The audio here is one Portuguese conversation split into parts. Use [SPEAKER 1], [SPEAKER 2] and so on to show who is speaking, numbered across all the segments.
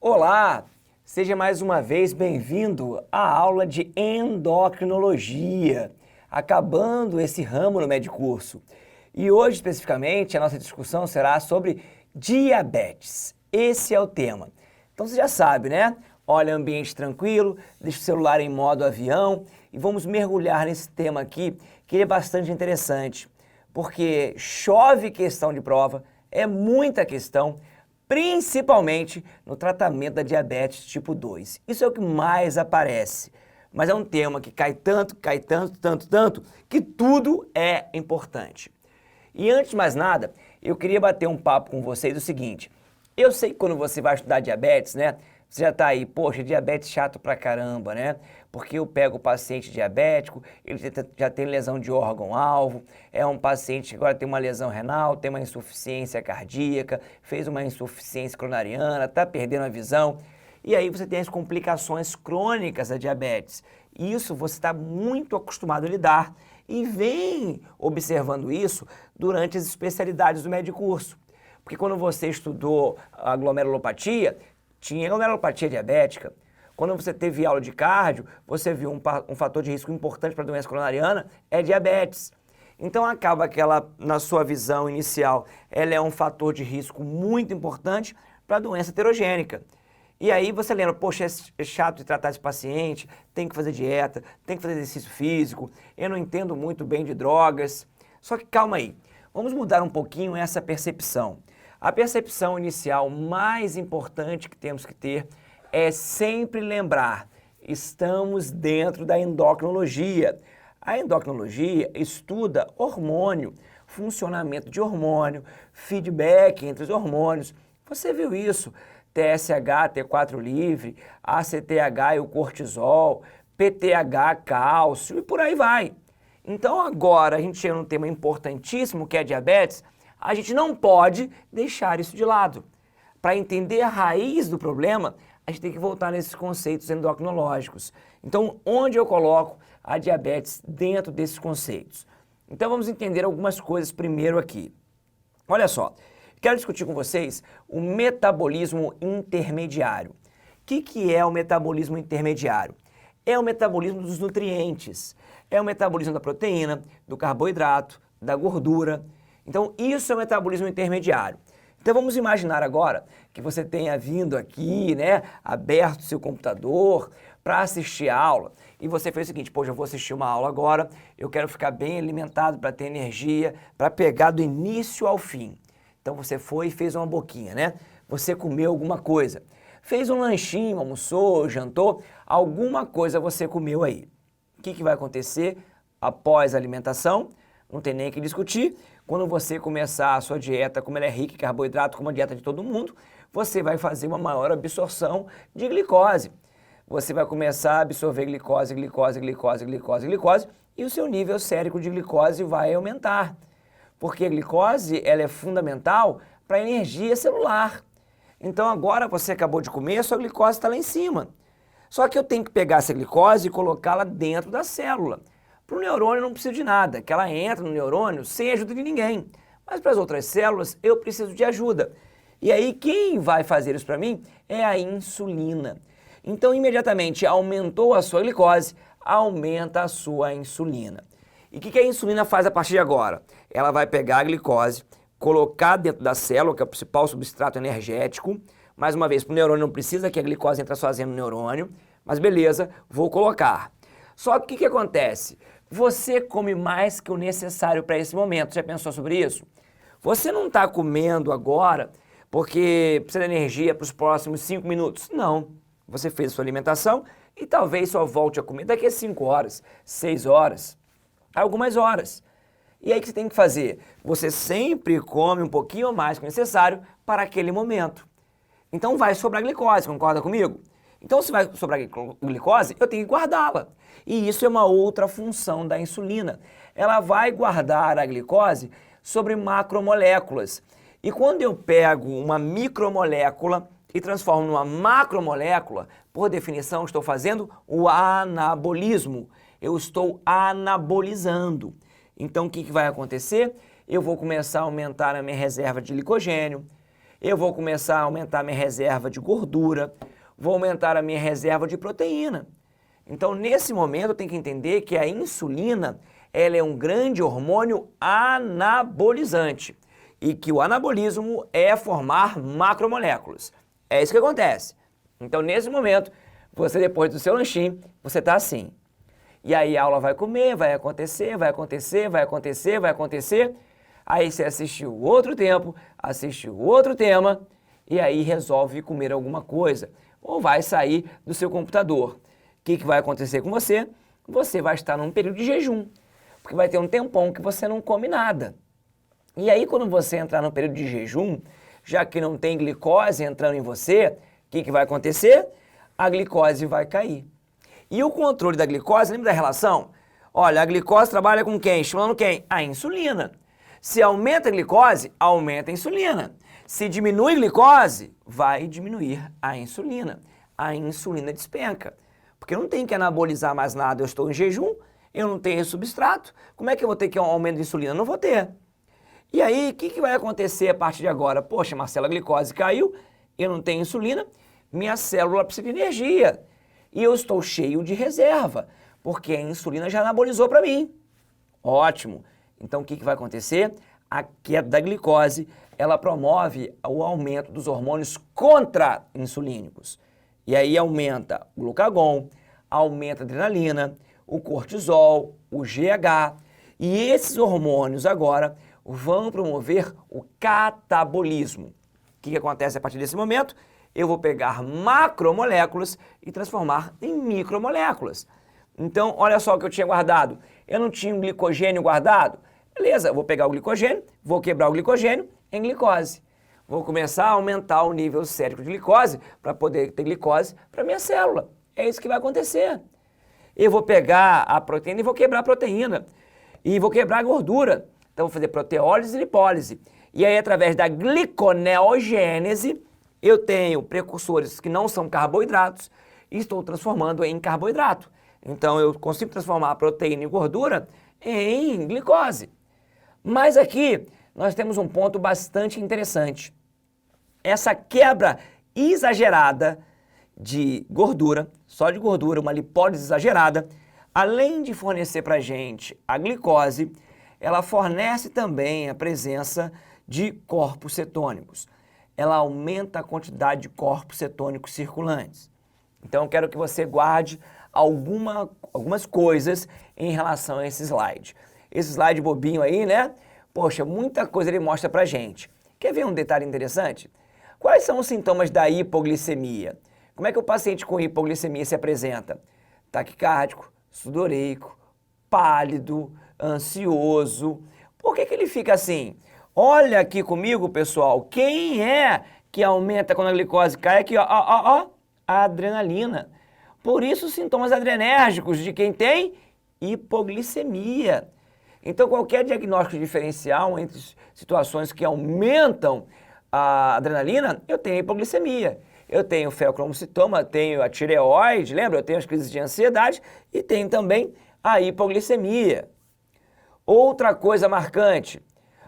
[SPEAKER 1] Olá, seja mais uma vez bem-vindo à aula de endocrinologia, acabando esse ramo no Medicurso. E hoje, especificamente, a nossa discussão será sobre diabetes. Esse é o tema. Então você já sabe, né? Olha, ambiente tranquilo, deixa o celular em modo avião e vamos mergulhar nesse tema aqui, que é bastante interessante, porque chove questão de prova, é muita questão, principalmente no tratamento da diabetes tipo 2. Isso é o que mais aparece, mas é um tema que cai tanto, que tudo é importante. E antes de mais nada, eu queria bater um papo com vocês o seguinte, eu sei que quando você vai estudar diabetes, né, você já tá aí, poxa, diabetes chato pra caramba, né? Porque eu pego o paciente diabético, ele já tem lesão de órgão-alvo, é um paciente que agora tem uma lesão renal, tem uma insuficiência cardíaca, fez uma insuficiência coronariana, tá perdendo a visão. E aí você tem as complicações crônicas da diabetes. Isso você está muito acostumado a lidar e vem observando isso durante as especialidades do Medicurso. Porque quando você estudou a glomerulopatia, tinha glomerulopatia diabética. Quando você teve aula de cardio, você viu um fator de risco importante para a doença coronariana, é diabetes. Então acaba que ela, na sua visão inicial, ela é um fator de risco muito importante para a doença heterogênica. E aí você lembra, poxa, é chato de tratar esse paciente, tem que fazer dieta, tem que fazer exercício físico, eu não entendo muito bem de drogas. Só que calma aí, vamos mudar um pouquinho essa percepção. A percepção inicial mais importante que temos que ter é sempre lembrar, estamos dentro da endocrinologia. A endocrinologia estuda hormônio, funcionamento de hormônio, feedback entre os hormônios. Você viu isso? TSH, T4 livre, ACTH e o cortisol, PTH, cálcio e por aí vai. Então agora a gente chega num tema importantíssimo que é diabetes, a gente não pode deixar isso de lado. Para entender a raiz do problema, a gente tem que voltar nesses conceitos endocrinológicos. Então, onde eu coloco a diabetes dentro desses conceitos? Então, vamos entender algumas coisas primeiro aqui. Olha só, quero discutir com vocês o metabolismo intermediário. O que é o metabolismo intermediário? É o metabolismo dos nutrientes, é o metabolismo da proteína, do carboidrato, da gordura. Então, isso é o metabolismo intermediário. Então, vamos imaginar agora que você tenha vindo aqui, né, aberto seu computador para assistir a aula e você fez o seguinte, poxa, eu vou assistir uma aula agora, eu quero ficar bem alimentado para ter energia, para pegar do início ao fim. Então, você foi e fez uma boquinha, né? Você comeu alguma coisa, fez um lanchinho, almoçou, jantou, alguma coisa você comeu aí. O que vai acontecer após a alimentação? Não tem nem o que discutir. Quando você começar a sua dieta, como ela é rica em carboidrato, como a dieta de todo mundo, você vai fazer uma maior absorção de glicose. Você vai começar a absorver glicose e o seu nível sérico de glicose vai aumentar. Porque a glicose ela é fundamental para a energia celular. Então agora você acabou de comer, a sua glicose está lá em cima. Só que eu tenho que pegar essa glicose e colocá-la dentro da célula. Para o neurônio eu não preciso de nada, que ela entra no neurônio sem ajuda de ninguém. Mas para as outras células eu preciso de ajuda. E aí quem vai fazer isso para mim é a insulina. Então imediatamente aumentou a sua glicose, aumenta a sua insulina. E o que a insulina faz a partir de agora? Ela vai pegar a glicose, colocar dentro da célula, que é o principal substrato energético. Mais uma vez, para o neurônio não precisa que a glicose entre sozinha no neurônio, mas beleza, vou colocar. Só que o que acontece? Você come mais que o necessário para esse momento. Já pensou sobre isso? Você não está comendo agora porque precisa de energia para os próximos 5 minutos. Não. Você fez a sua alimentação e talvez só volte a comer daqui a 5 horas, 6 horas, algumas horas. E aí o que você tem que fazer? Você sempre come um pouquinho mais que o necessário para aquele momento. Então vai sobrar glicose, concorda comigo? Então se vai sobrar glicose, eu tenho que guardá-la. E isso é uma outra função da insulina. Ela vai guardar a glicose sobre macromoléculas. E quando eu pego uma micromolécula e transformo numa macromolécula, por definição estou fazendo o anabolismo. Eu estou anabolizando. Então o que vai acontecer? Eu vou começar a aumentar a minha reserva de glicogênio. eu vou começar a aumentar minha reserva de gordura, vou aumentar a minha reserva de proteína. Então, nesse momento, eu tenho que entender que a insulina, ela é um grande hormônio anabolizante e que o anabolismo é formar macromoléculas. É isso que acontece. Então, nesse momento, você depois do seu lanchinho, você está assim. E aí a aula vai comer, vai acontecer, vai acontecer, vai acontecer, vai acontecer. Aí você assistiu outro tempo, assistiu outro tema e aí resolve comer alguma coisa. Ou vai sair do seu computador. O que vai acontecer com você? Você vai estar num período de jejum, porque vai ter um tempão que você não come nada. E aí quando você entrar no período de jejum, já que não tem glicose entrando em você, o que vai acontecer? A glicose vai cair. E o controle da glicose, lembra da relação? Olha, a glicose trabalha com quem? Estimulando quem? A insulina. Se aumenta a glicose, aumenta a insulina. Se diminui a glicose, vai diminuir a insulina. A insulina despenca. Porque eu não tenho que anabolizar mais nada, eu estou em jejum, eu não tenho substrato. Como é que eu vou ter que um aumento de insulina? Não vou ter. E aí, o que vai acontecer a partir de agora? Poxa, Marcelo, a glicose caiu, eu não tenho insulina, minha célula precisa de energia. E eu estou cheio de reserva, porque a insulina já anabolizou para mim. Ótimo. Então, o que vai acontecer? A queda da glicose, ela promove o aumento dos hormônios contra-insulínicos. E aí aumenta o glucagon, aumenta a adrenalina, o cortisol, o GH. E esses hormônios agora vão promover o catabolismo. O que acontece a partir desse momento? Eu vou pegar macromoléculas e transformar em micromoléculas. Então, olha só o que eu tinha guardado. Eu não tinha um glicogênio guardado? Beleza, eu vou pegar o glicogênio, vou quebrar o glicogênio em glicose. Vou começar a aumentar o nível sérico de glicose para poder ter glicose para minha célula. É isso que vai acontecer. Eu vou pegar a proteína e vou quebrar a proteína. E vou quebrar a gordura. Então, vou fazer proteólise e lipólise. E aí, através da gliconeogênese, eu tenho precursores que não são carboidratos e estou transformando em carboidrato. Então, eu consigo transformar a proteína e gordura em glicose. Mas aqui, nós temos um ponto bastante interessante. Essa quebra exagerada de gordura, só de gordura, uma lipólise exagerada, além de fornecer para a gente a glicose, ela fornece também a presença de corpos cetônicos. Ela aumenta a quantidade de corpos cetônicos circulantes. Então, eu quero que você guarde algumas coisas em relação a esse slide. Esse slide bobinho aí, né? Poxa, muita coisa ele mostra pra gente. Quer ver um detalhe interessante? Quais são os sintomas da hipoglicemia? Como é que o paciente com hipoglicemia se apresenta? Taquicárdico, sudoreico, pálido, ansioso. Por que ele fica assim? Olha aqui comigo, pessoal, quem é que aumenta quando a glicose cai? Aqui, ó, a adrenalina. Por isso, os sintomas adrenérgicos de quem tem hipoglicemia. Então, qualquer diagnóstico diferencial entre situações que aumentam a adrenalina, eu tenho hipoglicemia. Eu tenho feocromocitoma, tenho a tireoide, lembra? Eu tenho as crises de ansiedade e tenho também a hipoglicemia. Outra coisa marcante,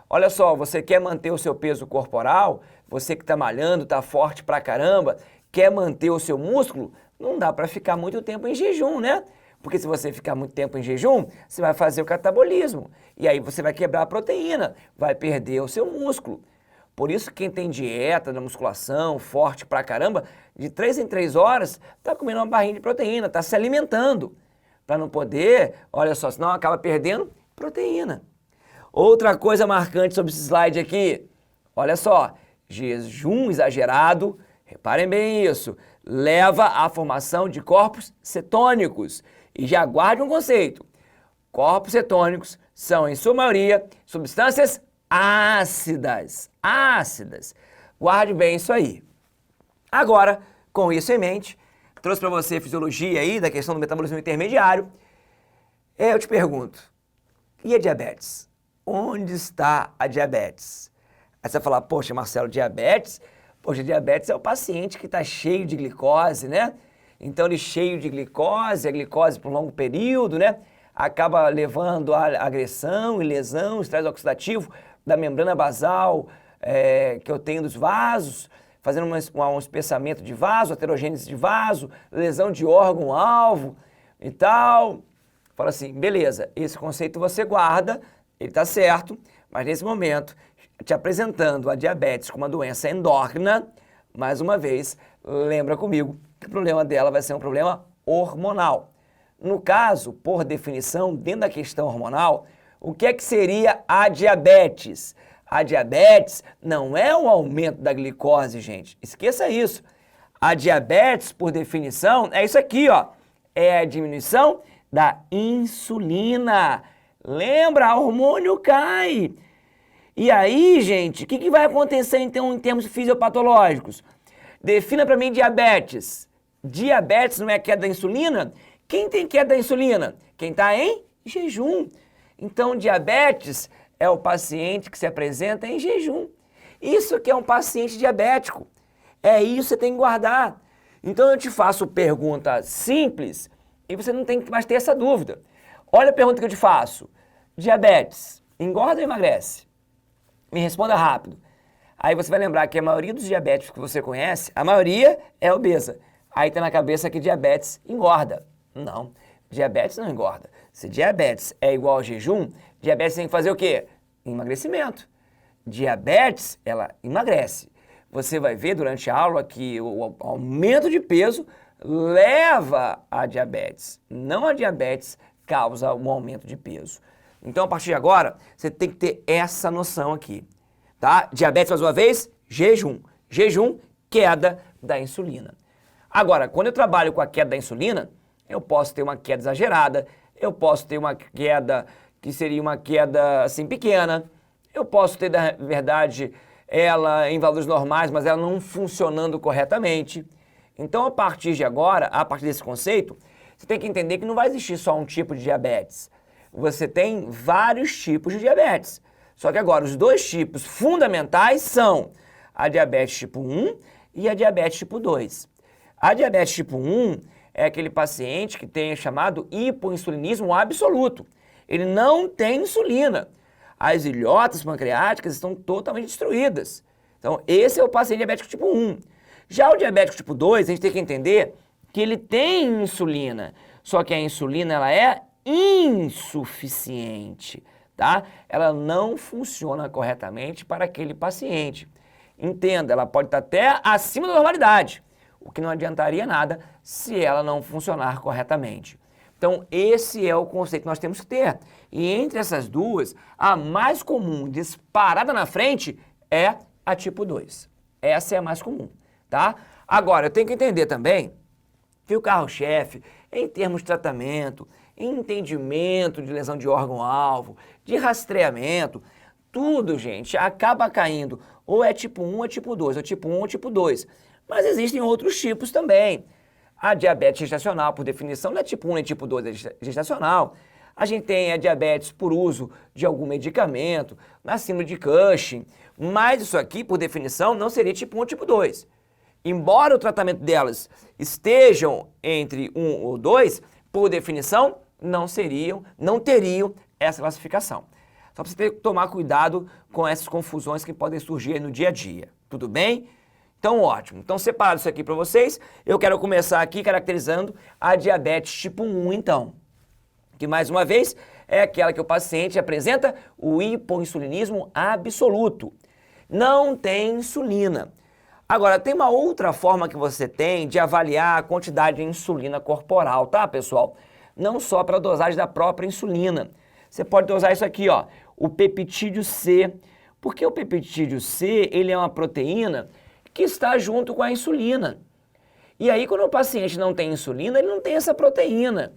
[SPEAKER 1] olha só, você quer manter o seu peso corporal, você que está malhando, está forte pra caramba, quer manter o seu músculo, não dá para ficar muito tempo em jejum, né? Porque se você ficar muito tempo em jejum, você vai fazer o catabolismo. E aí você vai quebrar a proteína, vai perder o seu músculo. Por isso, quem tem dieta da musculação, forte pra caramba, de 3 em 3 horas, tá comendo uma barrinha de proteína, tá se alimentando. Para não poder, olha só, senão acaba perdendo proteína. Outra coisa marcante sobre esse slide aqui, olha só, jejum exagerado, reparem bem isso, leva à formação de corpos cetônicos. E já guarde um conceito, corpos cetônicos são, em sua maioria, substâncias ácidas. Guarde bem isso aí. Agora, com isso em mente, trouxe para você a fisiologia aí da questão do metabolismo intermediário. Eu te pergunto, e a diabetes? Onde está a diabetes? Aí você vai falar, poxa, Marcelo, diabetes? Poxa, diabetes é o paciente que está cheio de glicose, né? Então, ele cheio de glicose, a glicose por um longo período, né? Acaba levando a agressão e lesão, estresse oxidativo da membrana basal que eu tenho dos vasos, fazendo um espessamento de vaso, aterogênese de vaso, lesão de órgão-alvo e tal. Fala assim, beleza, esse conceito você guarda, ele está certo, mas nesse momento, te apresentando a diabetes como uma doença endócrina, mais uma vez, lembra comigo que o problema dela vai ser um problema hormonal. No caso, por definição, dentro da questão hormonal, o que é que seria a diabetes? A diabetes não é o aumento da glicose, gente. Esqueça isso. A diabetes, por definição, é isso aqui, ó. É a diminuição da insulina. Lembra? O hormônio cai. E aí, gente, o que vai acontecer então em termos fisiopatológicos? Defina para mim diabetes. Diabetes não é queda da insulina? Quem tem queda da insulina? Quem está em jejum. Então, diabetes é o paciente que se apresenta em jejum. Isso que é um paciente diabético. É isso que você tem que guardar. Então, eu te faço pergunta simples e você não tem que mais ter essa dúvida. Olha a pergunta que eu te faço. Diabetes, engorda ou emagrece? Me responda rápido. Aí você vai lembrar que a maioria dos diabéticos que você conhece, a maioria é obesa. Aí tá na cabeça que diabetes engorda. Não, diabetes não engorda. Se diabetes é igual ao jejum, diabetes tem que fazer o quê? Emagrecimento. Diabetes, ela emagrece. Você vai ver durante a aula que o aumento de peso leva a diabetes. Não a diabetes causa um aumento de peso. Então, a partir de agora, você tem que ter essa noção aqui, tá? Diabetes, mais uma vez, jejum. Jejum, queda da insulina. Agora, quando eu trabalho com a queda da insulina, eu posso ter uma queda exagerada, eu posso ter uma queda que seria uma queda, assim, pequena, eu posso ter, na verdade, ela em valores normais, mas ela não funcionando corretamente. Então, a partir de agora, a partir desse conceito, você tem que entender que não vai existir só um tipo de diabetes. Você tem vários tipos de diabetes. Só que agora, os dois tipos fundamentais são a diabetes tipo 1 e a diabetes tipo 2. A diabetes tipo 1 é aquele paciente que tem o chamado hipoinsulinismo absoluto. Ele não tem insulina. As ilhotas pancreáticas estão totalmente destruídas. Então, esse é o paciente diabético tipo 1. Já o diabético tipo 2, a gente tem que entender que ele tem insulina, só que a insulina ela é insuficiente, tá? Ela não funciona corretamente para aquele paciente. Entenda, ela pode estar até acima da normalidade, o que não adiantaria nada se ela não funcionar corretamente. Então, esse é o conceito que nós temos que ter. E entre essas duas, a mais comum, disparada na frente, é a tipo 2. Essa é a mais comum, tá? Agora, eu tenho que entender também que o carro-chefe, em termos de tratamento, entendimento de lesão de órgão-alvo, de rastreamento, tudo, gente, acaba caindo ou é tipo 1 ou é tipo 2, ou tipo 1 ou tipo 2. Mas existem outros tipos também. A diabetes gestacional, por definição, não é tipo 1 nem tipo 2, é gestacional. A gente tem a diabetes por uso de algum medicamento, na síndrome de Cushing, mas isso aqui, por definição, não seria tipo 1 ou tipo 2. Embora o tratamento delas estejam entre 1 ou 2, por definição, não teriam essa classificação. Só para você ter que tomar cuidado com essas confusões que podem surgir no dia a dia. Tudo bem? Então, ótimo. Então, separado isso aqui para vocês, eu quero começar aqui caracterizando a diabetes tipo 1, então. Que, mais uma vez, é aquela que o paciente apresenta o hipoinsulinismo absoluto. Não tem insulina. Agora, tem uma outra forma que você tem de avaliar a quantidade de insulina corporal, tá, pessoal? Não só para a dosagem da própria insulina. Você pode dosar isso aqui, ó, o peptídeo C. Porque o peptídeo C, ele é uma proteína que está junto com a insulina. E aí, quando o paciente não tem insulina, ele não tem essa proteína.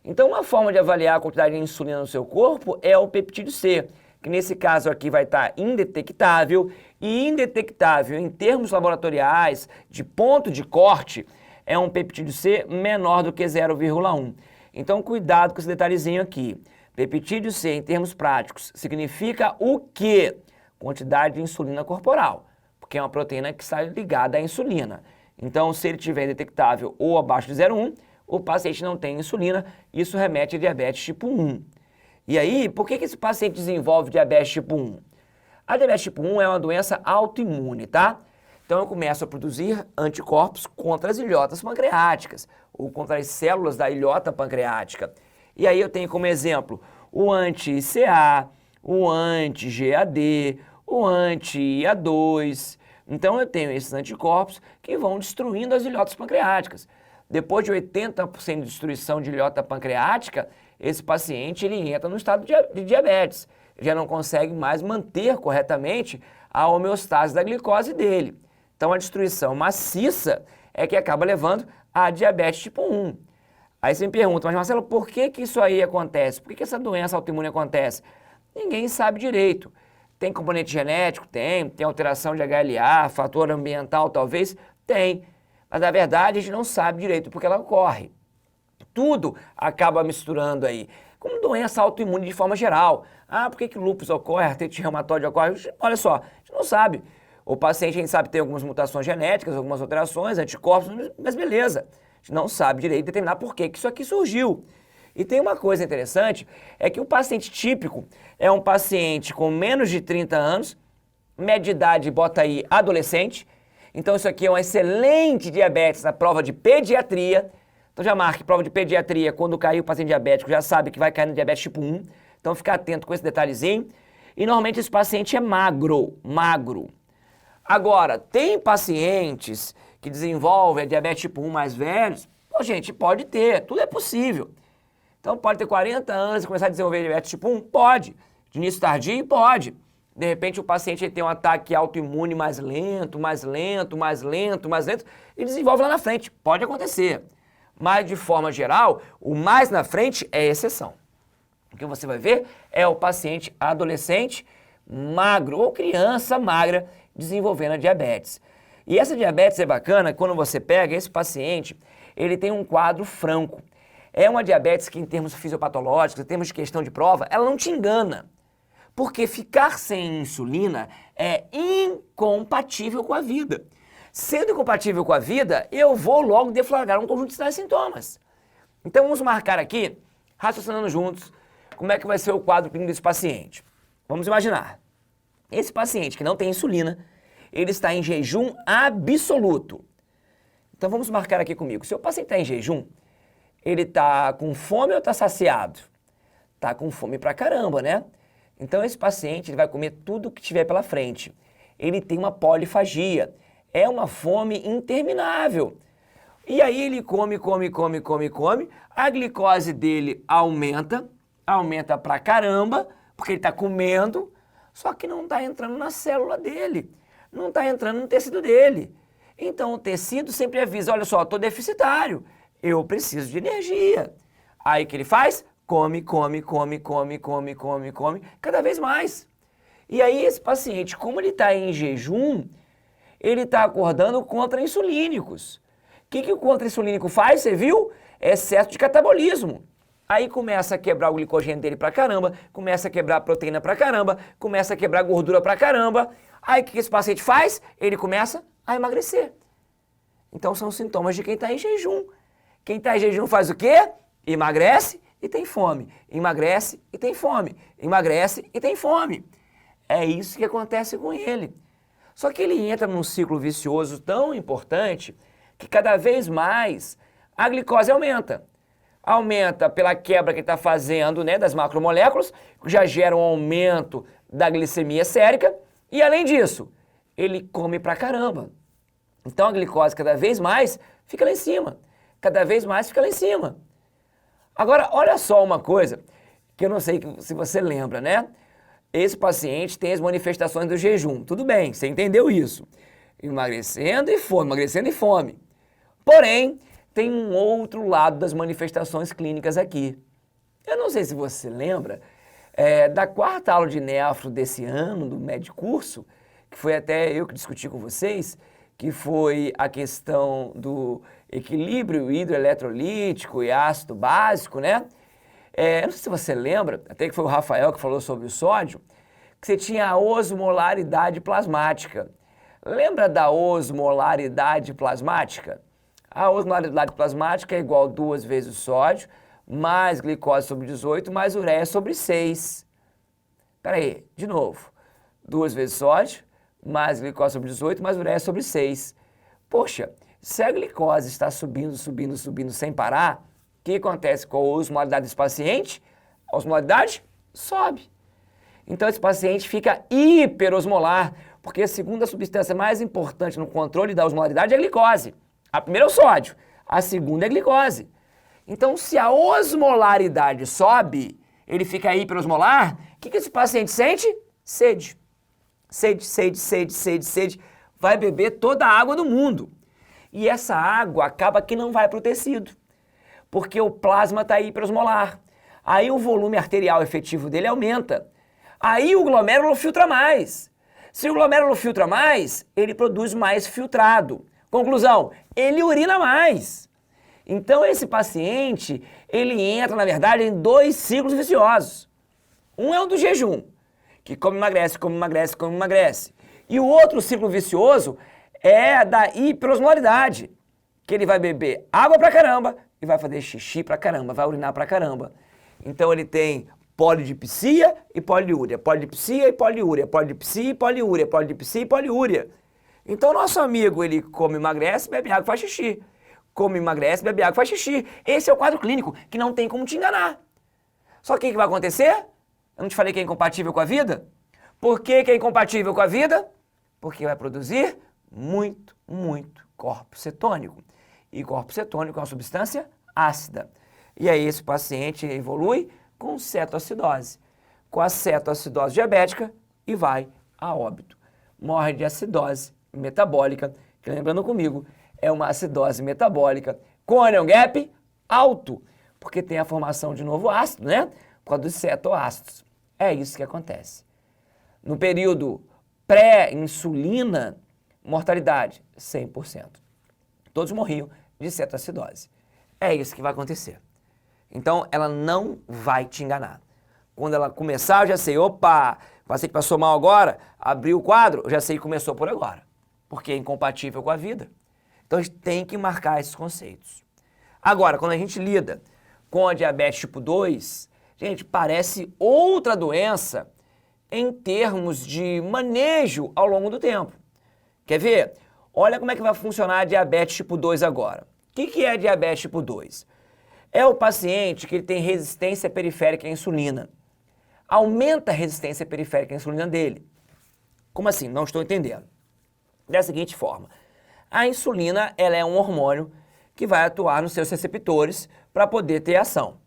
[SPEAKER 1] Então, uma forma de avaliar a quantidade de insulina no seu corpo é o peptídeo C, que nesse caso aqui vai estar indetectável, e indetectável em termos laboratoriais de ponto de corte é um peptídeo C menor do que 0,1. Então, cuidado com esse detalhezinho aqui. Peptídeo C, em termos práticos, significa o quê? Quantidade de insulina corporal, porque é uma proteína que está ligada à insulina. Então, se ele tiver indetectável ou abaixo de 0,1, o paciente não tem insulina, isso remete a diabetes tipo 1. E aí, por que esse paciente desenvolve diabetes tipo 1? A diabetes tipo 1 é uma doença autoimune, tá? Então eu começo a produzir anticorpos contra as ilhotas pancreáticas, ou contra as células da ilhota pancreática. E aí eu tenho como exemplo o anti-ICA, o anti-GAD, o anti-IA2. Então eu tenho esses anticorpos que vão destruindo as ilhotas pancreáticas. Depois de 80% de destruição de ilhota pancreática, esse paciente ele entra no estado de diabetes. Já não consegue mais manter corretamente a homeostase da glicose dele. Então a destruição maciça é que acaba levando a diabetes tipo 1. Aí você me pergunta, mas Marcelo, por que isso aí acontece? Por que essa doença autoimune acontece? Ninguém sabe direito. Tem componente genético? Tem alteração de HLA, fator ambiental talvez? Tem. Mas na verdade a gente não sabe direito porque ela ocorre. Tudo acaba misturando aí. Como doença autoimune de forma geral. Ah, por que lúpus ocorre, artrite reumatoide ocorre? Olha só, a gente não sabe. O paciente, a gente sabe que tem algumas mutações genéticas, algumas alterações, anticorpos, mas beleza. A gente não sabe direito determinar por que isso aqui surgiu. E tem uma coisa interessante, é que o paciente típico é um paciente com menos de 30 anos, média de idade, bota aí, adolescente. Então isso aqui é um excelente diabetes na prova de pediatria. Então já marque prova de pediatria, quando cair o paciente diabético, já sabe que vai cair no diabetes tipo 1. Então fica atento com esse detalhezinho. E normalmente esse paciente é magro. Agora, tem pacientes que desenvolvem a diabetes tipo 1 mais velhos? Pô, gente, pode ter, tudo é possível. Então pode ter 40 anos e começar a desenvolver diabetes tipo 1? Pode. De início tardio? Pode. De repente o paciente tem um ataque autoimune mais lento e desenvolve lá na frente. Pode acontecer. Mas de forma geral, o mais na frente é exceção. O que você vai ver é o paciente adolescente magro ou criança magra desenvolvendo a diabetes. E essa diabetes é bacana quando você pega esse paciente, ele tem um quadro franco. É uma diabetes que em termos fisiopatológicos, em termos de questão de prova, ela não te engana. Porque ficar sem insulina é incompatível com a vida. Sendo incompatível com a vida, eu vou logo deflagrar um conjunto de sinais e sintomas. Então vamos marcar aqui, raciocinando juntos, como é que vai ser o quadro clínico desse paciente. Vamos imaginar, esse paciente que não tem insulina, ele está em jejum absoluto. Então vamos marcar aqui comigo, se o paciente está em jejum, ele está com fome ou está saciado? Está com fome pra caramba, né? Então esse paciente ele vai comer tudo que tiver pela frente. Ele tem uma polifagia. É uma fome interminável. E aí ele come, a glicose dele aumenta pra caramba, porque ele está comendo, só que não está entrando na célula dele, não está entrando no tecido dele. Então o tecido sempre avisa, olha só, estou deficitário, eu preciso de energia. Aí o que ele faz? Come, cada vez mais. E aí esse paciente, como ele está em jejum, ele está acordando contra-insulínicos. O que o contra-insulínico faz, você viu? Excesso de catabolismo. Aí começa a quebrar o glicogênio dele pra caramba, começa a quebrar a proteína pra caramba, começa a quebrar a gordura pra caramba. Aí o que esse paciente faz? Ele começa a emagrecer. Então são sintomas de quem está em jejum. Quem está em jejum faz o quê? Emagrece e tem fome. Emagrece e tem fome. Emagrece e tem fome. É isso que acontece com ele. Só que ele entra num ciclo vicioso tão importante que cada vez mais a glicose aumenta. Aumenta pela quebra que ele está fazendo, né, das macromoléculas, que já gera um aumento da glicemia sérica. E além disso, ele come pra caramba. Então a glicose cada vez mais fica lá em cima. Cada vez mais fica lá em cima. Agora, olha só uma coisa que eu não sei se você lembra, né? Esse paciente tem as manifestações do jejum. Tudo bem, você entendeu isso. Emagrecendo e fome, emagrecendo e fome. Porém, tem um outro lado das manifestações clínicas aqui. Eu não sei se você lembra da quarta aula de nefro desse ano, do Medicurso, que foi até eu que discuti com vocês, que foi a questão do equilíbrio hidroeletrolítico e ácido básico, né? Não sei se você lembra, até que foi o Rafael que falou sobre o sódio, que você tinha a osmolaridade plasmática. Lembra da osmolaridade plasmática? A osmolaridade plasmática é igual a 2 vezes o sódio, mais glicose sobre 18, mais ureia sobre 6. Espera aí, de novo. 2 vezes sódio, mais glicose sobre 18, mais ureia sobre 6. Poxa, se a glicose está subindo, subindo, subindo sem parar, o que acontece com a osmolaridade desse paciente? A osmolaridade sobe. Então esse paciente fica hiperosmolar, porque a segunda substância mais importante no controle da osmolaridade é a glicose. A primeira é o sódio, a segunda é a glicose. Então se a osmolaridade sobe, ele fica hiperosmolar, o que esse paciente sente? Sede. Sede, sede, sede, sede, sede. Vai beber toda a água do mundo. E essa água acaba que não vai para o tecido, porque o plasma está hiperosmolar. Aí o volume arterial efetivo dele aumenta. Aí o glomérulo filtra mais. Se o glomérulo filtra mais, ele produz mais filtrado. Conclusão, ele urina mais. Então esse paciente, ele entra, na verdade, em 2 ciclos viciosos. Um é o do jejum, que come, emagrece, come, emagrece, come, emagrece. E o outro ciclo vicioso é da hiperosmolaridade, que ele vai beber água pra caramba e vai fazer xixi pra caramba, vai urinar pra caramba. Então ele tem polidipsia e poliúria, polidipsia e poliúria, polidipsia e poliúria, polidipsia e poliúria. Então nosso amigo, ele come, emagrece, bebe água, faz xixi. Come, emagrece, bebe água, faz xixi. Esse é o quadro clínico, que não tem como te enganar. Só que o que vai acontecer? Eu não te falei que é incompatível com a vida? Por que é incompatível com a vida? Porque vai produzir muito corpo cetônico. E corpo cetônico é uma substância ácida. E aí esse paciente evolui com cetoacidose. Com a cetoacidose diabética e vai a óbito. Morre de acidose metabólica, que lembrando comigo, é uma acidose metabólica com anion gap alto, porque tem a formação de novo ácido, né? Por causa dos cetoácidos. É isso que acontece. No período pré-insulina, mortalidade 100%. Todos morriam de cetoacidose. É isso que vai acontecer. Então, ela não vai te enganar. Quando ela começar, eu já sei, opa, o paciente passou mal agora, abriu o quadro, eu já sei que começou por agora, porque é incompatível com a vida. Então, a gente tem que marcar esses conceitos. Agora, quando a gente lida com a diabetes tipo 2, gente, parece outra doença em termos de manejo ao longo do tempo. Quer ver? Olha como é que vai funcionar a diabetes tipo 2 agora. O que é a diabetes tipo 2? É o paciente que ele tem resistência periférica à insulina. Aumenta a resistência periférica à insulina dele. Como assim? Não estou entendendo. Da seguinte forma, a insulina ela é um hormônio que vai atuar nos seus receptores para poder ter ação.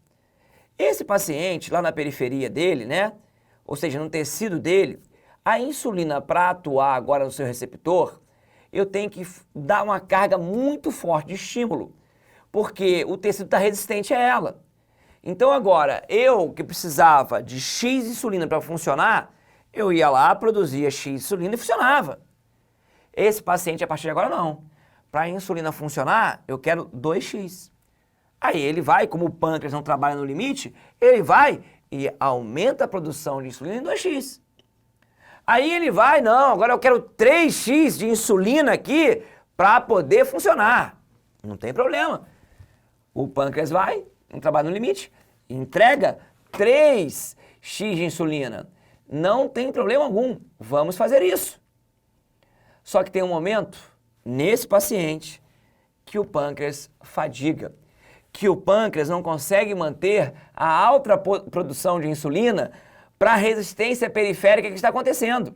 [SPEAKER 1] Esse paciente, lá na periferia dele, né? Ou seja, no tecido dele, a insulina para atuar agora no seu receptor, eu tenho que dar uma carga muito forte de estímulo, porque o tecido está resistente a ela. Então agora, eu que precisava de X insulina para funcionar, eu ia lá, produzia X insulina e funcionava. Esse paciente, a partir de agora, não. Para a insulina funcionar, eu quero 2X. Aí ele vai, como o pâncreas não trabalha no limite, ele vai e aumenta a produção de insulina em 2X. Aí ele vai, não, agora eu quero 3X de insulina aqui para poder funcionar. Não tem problema. O pâncreas vai, não trabalha no limite, entrega 3X de insulina. Não tem problema algum, vamos fazer isso. Só que tem um momento, nesse paciente, que o pâncreas fadiga, que o pâncreas não consegue manter a alta produção de insulina para a resistência periférica que está acontecendo.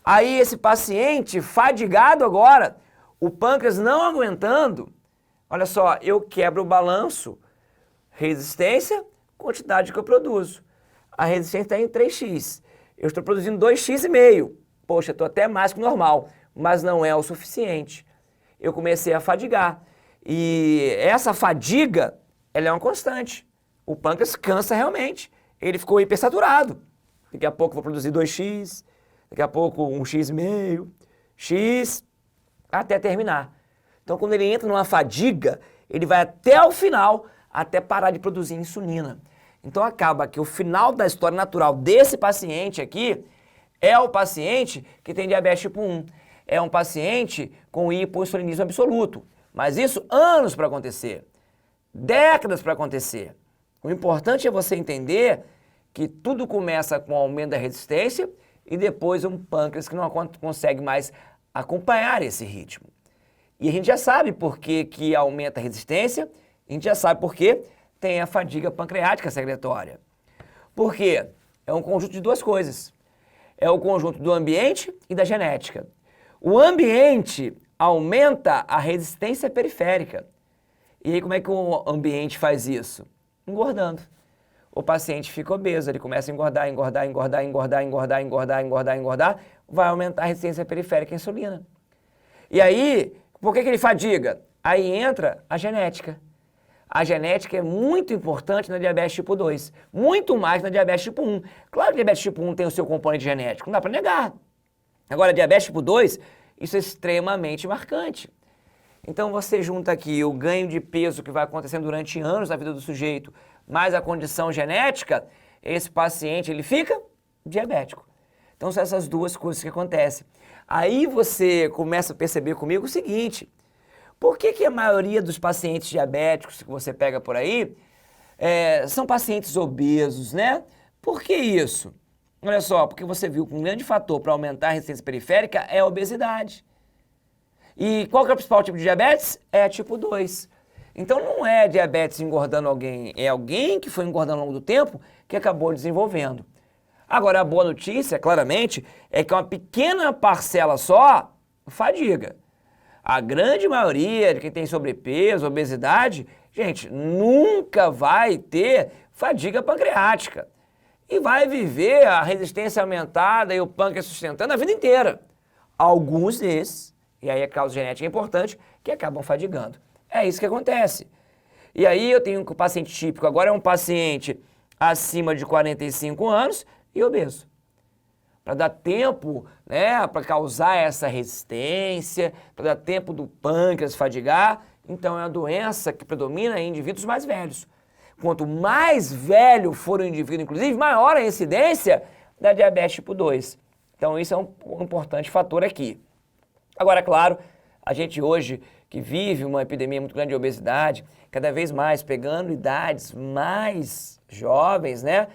[SPEAKER 1] Aí esse paciente fadigado agora, o pâncreas não aguentando, olha só, eu quebro o balanço, resistência, quantidade que eu produzo. A resistência está em 3x, eu estou produzindo 2x,5. Poxa, estou até mais que o normal, mas não é o suficiente. Eu comecei a fadigar. E essa fadiga, ela é uma constante. O pâncreas cansa realmente. Ele ficou hipersaturado. Daqui a pouco eu vou produzir 2x, daqui a pouco 1x,5, x, até terminar. Então, quando ele entra numa fadiga, ele vai até o final, até parar de produzir insulina. Então, acaba que o final da história natural desse paciente aqui é o paciente que tem diabetes tipo 1. É um paciente com hipoinsulinismo absoluto. Mas isso anos para acontecer, décadas para acontecer. O importante é você entender que tudo começa com o aumento da resistência e depois um pâncreas que não consegue mais acompanhar esse ritmo. E a gente já sabe por que aumenta a resistência, a gente já sabe por que tem a fadiga pancreática secretória. Por quê? É um conjunto de duas coisas. É o conjunto do ambiente e da genética. O ambiente aumenta a resistência periférica. E aí como é que o ambiente faz isso? Engordando. O paciente fica obeso, ele começa a engordar, vai aumentar a resistência periférica à insulina. E aí, por que ele fadiga? Aí entra a genética. A genética é muito importante na diabetes tipo 2, muito mais na diabetes tipo 1. Claro que a diabetes tipo 1 tem o seu componente genético, não dá para negar. Agora, a diabetes tipo 2, isso é extremamente marcante. Então você junta aqui o ganho de peso que vai acontecendo durante anos na vida do sujeito, mais a condição genética, esse paciente ele fica diabético. Então são essas duas coisas que acontecem. Aí você começa a perceber comigo o seguinte: por que a maioria dos pacientes diabéticos que você pega por aí são pacientes obesos, né? Por que isso? Olha só, porque você viu que um grande fator para aumentar a resistência periférica é a obesidade. E qual que é o principal tipo de diabetes? É tipo 2. Então não é diabetes engordando alguém, é alguém que foi engordando ao longo do tempo que acabou desenvolvendo. Agora, a boa notícia, claramente, é que uma pequena parcela só fadiga. A grande maioria de quem tem sobrepeso, obesidade, gente, nunca vai ter fadiga pancreática. E vai viver a resistência aumentada e o pâncreas sustentando a vida inteira. Alguns desses, e aí a causa genética é importante, que acabam fadigando. É isso que acontece. E aí eu tenho um paciente típico, agora é um paciente acima de 45 anos e obeso. Para dar tempo, né, para causar essa resistência, para dar tempo do pâncreas fadigar, então é uma doença que predomina em indivíduos mais velhos. Quanto mais velho for o indivíduo, inclusive, maior a incidência da diabetes tipo 2. Então isso é um importante fator aqui. Agora, claro, a gente hoje que vive uma epidemia muito grande de obesidade, cada vez mais pegando idades mais jovens, né?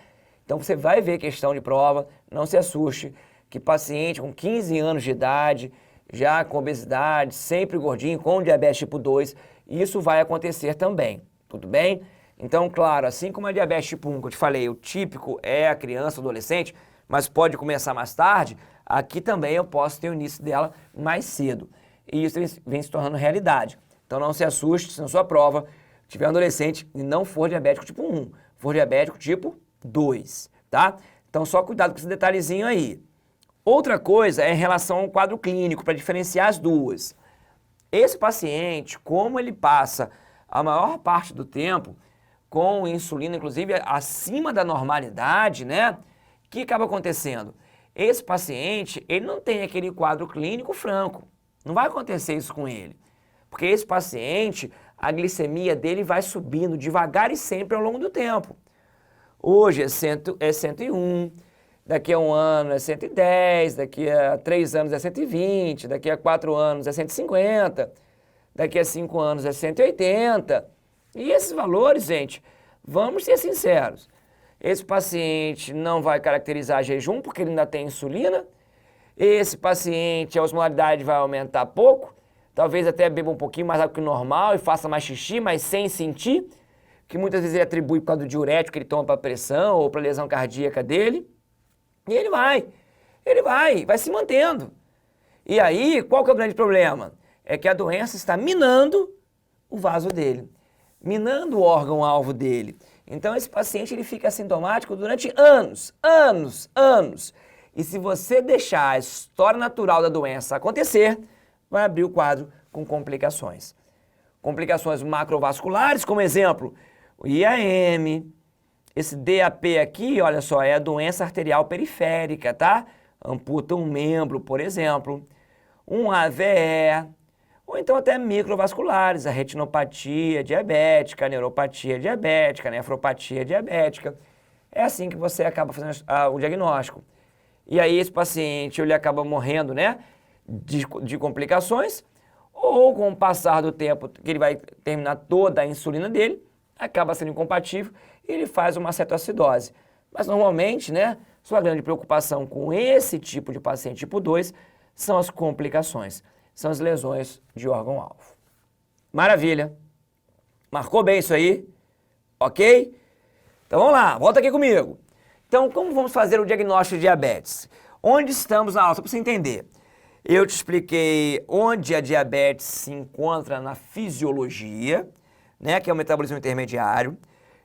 [SPEAKER 1] Então você vai ver questão de prova, não se assuste, que paciente com 15 anos de idade, já com obesidade, sempre gordinho, com diabetes tipo 2, isso vai acontecer também, tudo bem? Então, claro, assim como a diabetes tipo 1, que eu te falei, o típico é a criança, o adolescente, mas pode começar mais tarde, aqui também eu posso ter o início dela mais cedo. E isso vem se tornando realidade. Então não se assuste se na sua prova tiver um adolescente e não for diabético tipo 1, for diabético tipo 2, tá? Então só cuidado com esse detalhezinho aí. Outra coisa é em relação ao quadro clínico, para diferenciar as duas. Esse paciente, como ele passa a maior parte do tempo com insulina, inclusive acima da normalidade, né? O que acaba acontecendo? Esse paciente, ele não tem aquele quadro clínico franco. Não vai acontecer isso com ele. Porque esse paciente, a glicemia dele vai subindo devagar e sempre ao longo do tempo. Hoje é 101, daqui a um ano é 110, daqui a 3 anos é 120, daqui a 4 anos é 150, daqui a 5 anos é 180. E esses valores, gente, vamos ser sinceros, esse paciente não vai caracterizar jejum porque ele ainda tem insulina, esse paciente a osmolaridade vai aumentar pouco, talvez até beba um pouquinho mais água que o normal e faça mais xixi, mas sem sentir, que muitas vezes ele atribui por causa do diurético que ele toma para pressão ou para lesão cardíaca dele, e ele vai se mantendo. E aí, qual que é o grande problema? É que a doença está minando o vaso dele, minando o órgão-alvo dele. Então esse paciente ele fica assintomático durante anos. E se você deixar a história natural da doença acontecer, vai abrir o quadro com complicações. Complicações macrovasculares, como exemplo, o IAM, esse DAP aqui, olha só, é a doença arterial periférica, tá? Amputa um membro, por exemplo, um AVE, ou então até microvasculares, a retinopatia diabética, a neuropatia diabética, a nefropatia diabética. É assim que você acaba fazendo o diagnóstico. E aí esse paciente ele acaba morrendo, né, de complicações, ou com o passar do tempo que ele vai terminar toda a insulina dele, acaba sendo incompatível e ele faz uma cetoacidose. Mas normalmente, né, Sua grande preocupação com esse tipo de paciente tipo 2 são as complicações, são as lesões de órgão-alvo. Maravilha! Marcou bem isso aí? Ok? Então vamos lá, volta aqui comigo. Então, como vamos fazer o diagnóstico de diabetes? Onde estamos na aula? Só para você entender. Eu te expliquei onde a diabetes se encontra na fisiologia, né, que é o metabolismo intermediário.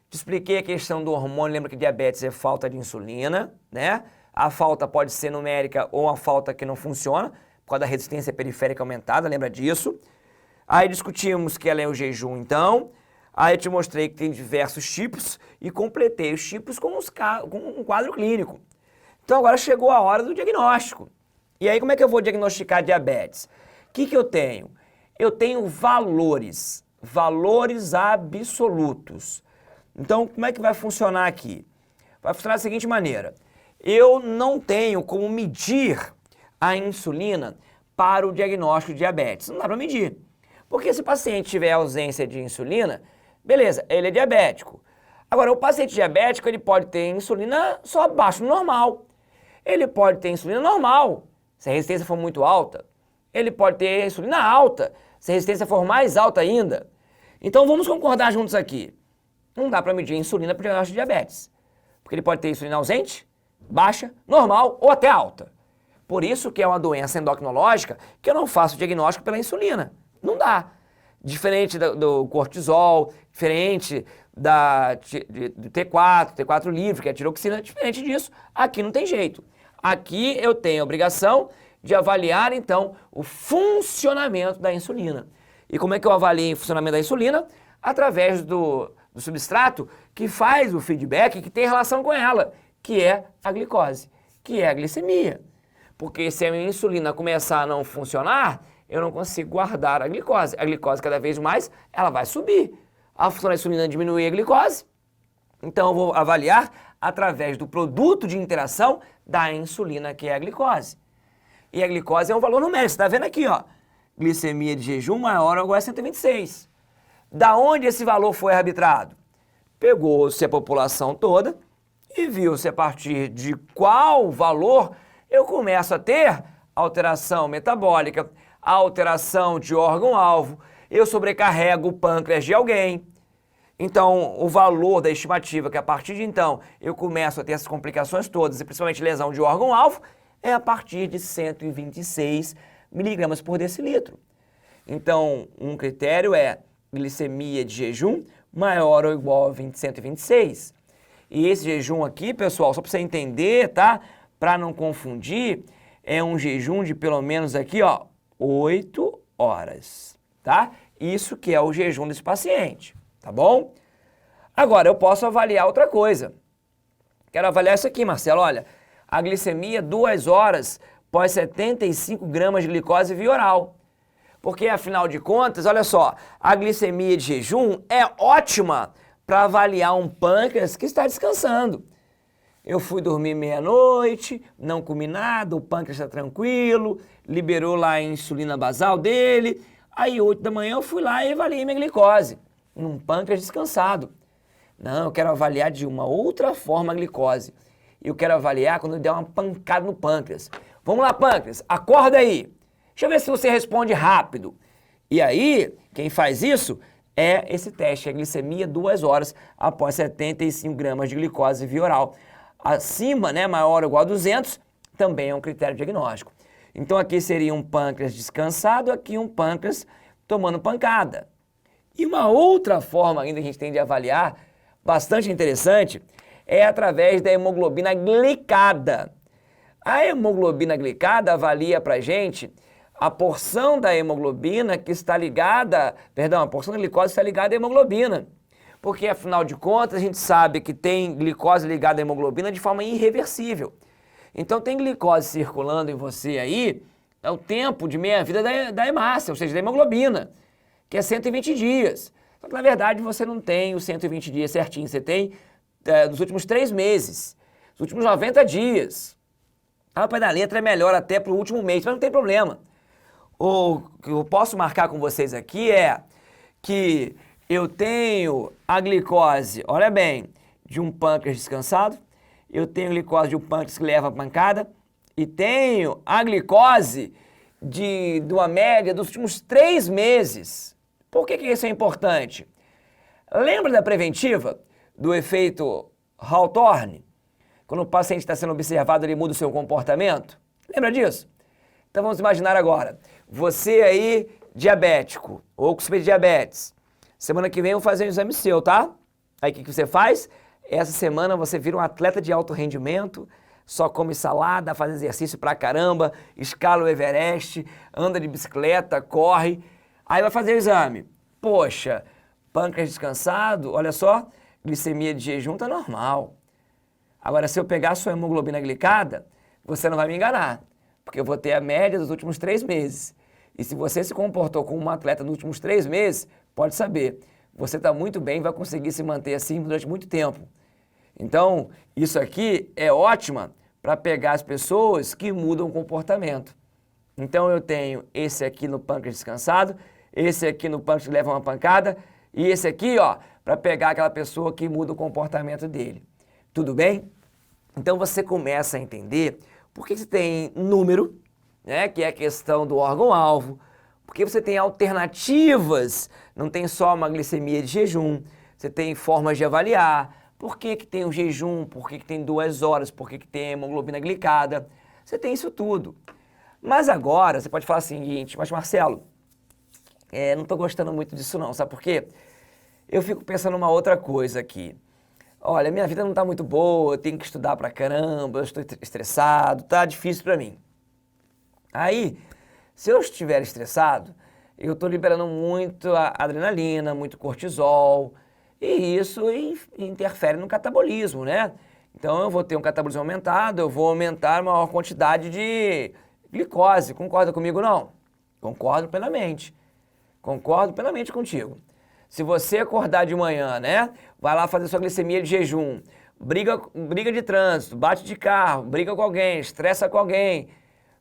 [SPEAKER 1] Te expliquei a questão do hormônio, lembra que diabetes é falta de insulina, né? A falta pode ser numérica ou a falta que não funciona, por causa da resistência periférica aumentada, lembra disso? Aí discutimos que ela é o jejum, então. Aí eu te mostrei que tem diversos tipos e completei os tipos com um quadro clínico. Então agora chegou a hora do diagnóstico. E aí como é que eu vou diagnosticar diabetes? O que eu tenho? Eu tenho valores absolutos. Então como é que vai funcionar aqui? Vai funcionar da seguinte maneira. Eu não tenho como medir a insulina para o diagnóstico de diabetes. Não dá para medir. Porque se o paciente tiver ausência de insulina, beleza, ele é diabético. Agora, o paciente diabético, ele pode ter insulina só abaixo do normal. Ele pode ter insulina normal, se a resistência for muito alta. Ele pode ter insulina alta, se a resistência for mais alta ainda. Então, vamos concordar juntos aqui. Não dá para medir a insulina para o diagnóstico de diabetes. Porque ele pode ter insulina ausente, baixa, normal ou até alta. Por isso que é uma doença endocrinológica que eu não faço diagnóstico pela insulina. Não dá. Diferente do cortisol, diferente do T4 livre, que é a tiroxina, diferente disso, aqui não tem jeito. Aqui eu tenho a obrigação de avaliar, então, o funcionamento da insulina. E como é que eu avalio o funcionamento da insulina? Através do substrato que faz o feedback, que tem relação com ela, que é a glicose, que é a glicemia. Porque se a minha insulina começar a não funcionar, eu não consigo guardar a glicose. A glicose, cada vez mais, ela vai subir. A função da insulina diminui a glicose, então eu vou avaliar através do produto de interação da insulina, que é a glicose. E a glicose é um valor numérico, você está vendo aqui, ó. Glicemia de jejum maior ou igual a 126. Da onde esse valor foi arbitrado? Pegou-se a população toda e viu-se a partir de qual valor eu começo a ter alteração metabólica, alteração de órgão-alvo, eu sobrecarrego o pâncreas de alguém. Então, o valor da estimativa, que a partir de então eu começo a ter essas complicações todas, e principalmente lesão de órgão-alvo, é a partir de 126 miligramas por decilitro. Então, um critério é glicemia de jejum maior ou igual a 126. E esse jejum aqui, pessoal, só para você entender, tá? Para não confundir, é um jejum de pelo menos aqui, ó, 8 horas, tá? Isso que é o jejum desse paciente, tá bom? Agora, eu posso avaliar outra coisa. Quero avaliar isso aqui, Marcelo, olha, a glicemia 2 horas pós 75 gramas de glicose via oral. Porque, afinal de contas, olha só, a glicemia de jejum é ótima para avaliar um pâncreas que está descansando. Eu fui dormir meia-noite, não comi nada, o pâncreas está tranquilo, liberou lá a insulina basal dele. Aí, 8 da manhã, eu fui lá e avaliei minha glicose, num pâncreas descansado. Não, eu quero avaliar de uma outra forma a glicose. Eu quero avaliar quando eu der uma pancada no pâncreas. Vamos lá, pâncreas, acorda aí. Deixa eu ver se você responde rápido. E aí, quem faz isso é esse teste, a glicemia 2 horas após 75 gramas de glicose via oral. Acima, né, maior ou igual a 200, também é um critério diagnóstico. Então aqui seria um pâncreas descansado, aqui um pâncreas tomando pancada. E uma outra forma ainda que a gente tem de avaliar, bastante interessante, é através da hemoglobina glicada. A hemoglobina glicada avalia pra gente a porção da hemoglobina que está ligada, a porção da glicose está ligada à hemoglobina. Porque, afinal de contas, a gente sabe que tem glicose ligada à hemoglobina de forma irreversível. Então, tem glicose circulando em você aí, é o tempo de meia-vida da hemácia, ou seja, da hemoglobina, que é 120 dias. Só que, na verdade, você não tem os 120 dias certinho, você tem nos últimos 3 meses, nos últimos 90 dias. A pé da letra é melhor até para o último mês, mas não tem problema. O que eu posso marcar com vocês aqui é que eu tenho a glicose, olha bem, de um pâncreas descansado eu tenho a glicose de um pâncreas que leva a pancada e tenho a glicose de uma média dos últimos 3 meses. Por que isso é importante? Lembra da preventiva do efeito Hawthorne? Quando o paciente está sendo observado, ele muda o seu comportamento? Lembra disso? Então vamos imaginar agora, você aí diabético ou com suspeita de diabetes, semana que vem eu vou fazer um exame seu, tá? Aí o que você faz? Essa semana você vira um atleta de alto rendimento, só come salada, faz exercício pra caramba, escala o Everest, anda de bicicleta, corre, aí vai fazer o exame. Poxa, pâncreas descansado, olha só, glicemia de jejum tá normal. Agora, se eu pegar a sua hemoglobina glicada, você não vai me enganar, porque eu vou ter a média dos últimos 3 meses. E se você se comportou como um atleta nos últimos 3 meses, pode saber, você está muito bem e vai conseguir se manter assim durante muito tempo. Então, isso aqui é ótima para pegar as pessoas que mudam o comportamento. Então, eu tenho esse aqui no pâncreas descansado, esse aqui no pâncreas que leva uma pancada, e esse aqui, ó, para pegar aquela pessoa que muda o comportamento dele. Tudo bem? Então, você começa a entender por que você tem número, né, que é a questão do órgão-alvo, porque você tem alternativas, não tem só uma glicemia de jejum, você tem formas de avaliar, por que tem o jejum, por que tem 2 horas, por que tem a hemoglobina glicada, você tem isso tudo. Mas agora, você pode falar o seguinte, mas Marcelo, não estou gostando muito disso não, sabe por quê? Eu fico pensando uma outra coisa aqui. Olha, minha vida não está muito boa, eu tenho que estudar pra caramba, eu estou estressado, tá difícil para mim. Aí, se eu estiver estressado, eu estou liberando muito adrenalina, muito cortisol, e isso interfere no catabolismo, né? Então eu vou ter um catabolismo aumentado, eu vou aumentar a maior quantidade de glicose. Concorda comigo, não? Concordo plenamente. Concordo plenamente contigo. Se você acordar de manhã, né? Vai lá fazer sua glicemia de jejum, briga de trânsito, bate de carro, briga com alguém, estressa com alguém.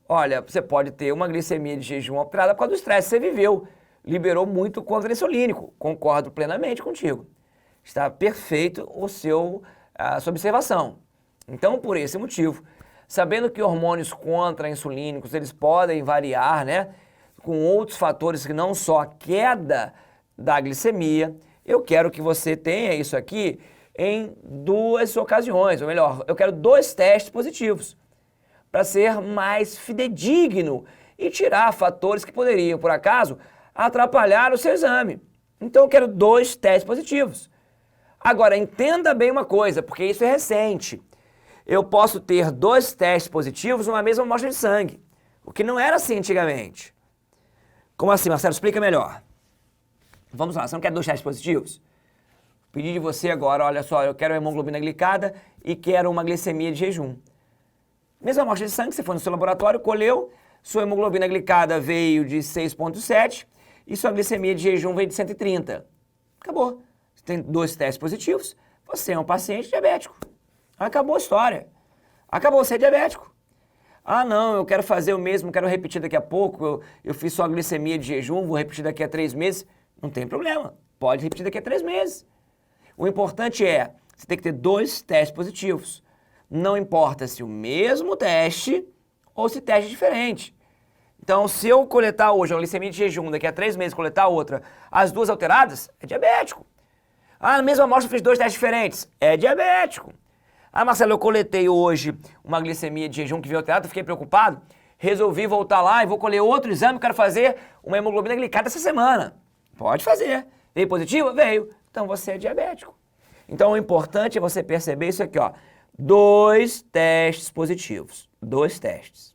[SPEAKER 1] Olha, você pode ter uma glicemia de jejum alterada por causa do estresse que você viveu. Liberou muito contra insulínico. Concordo plenamente contigo. Está perfeito a sua observação. Então, por esse motivo, sabendo que hormônios contra-insulínicos, eles podem variar, né? Com outros fatores que não só a queda da glicemia, eu quero que você tenha isso aqui em 2 ocasiões, ou melhor, eu quero 2 testes positivos, para ser mais fidedigno e tirar fatores que poderiam, por acaso, atrapalhar o seu exame. Então eu quero 2 testes positivos. Agora, entenda bem uma coisa, porque isso é recente. Eu posso ter 2 testes positivos numa mesma amostra de sangue, o que não era assim antigamente. Como assim, Marcelo? Explica melhor. Vamos lá, você não quer 2 testes positivos? Pedi de você agora, olha só, eu quero a hemoglobina glicada e quero uma glicemia de jejum. Mesma amostra de sangue, você foi no seu laboratório, colheu, sua hemoglobina glicada veio de 6,7 e sua glicemia de jejum veio de 130. Acabou. Você tem 2 testes positivos, você é um paciente diabético. Acabou a história. Acabou, você é diabético. Ah, não, eu quero fazer o mesmo, quero repetir daqui a pouco, eu fiz só a glicemia de jejum, vou repetir daqui a 3 meses. Não tem problema, pode repetir daqui a 3 meses. O importante é, você tem que ter 2 testes positivos. Não importa se o mesmo teste ou se teste diferente. Então, se eu coletar hoje uma glicemia de jejum, daqui a 3 meses coletar outra, as 2 alteradas, é diabético. Ah, na mesma amostra eu fiz 2 testes diferentes, é diabético. Ah, Marcelo, eu coletei hoje uma glicemia de jejum que veio alterada, fiquei preocupado, resolvi voltar lá e vou colher outro exame, quero fazer uma hemoglobina glicada essa semana. Pode fazer. Veio positiva? Veio. Então você é diabético. Então o importante é você perceber isso aqui, ó. 2 testes positivos. 2 testes.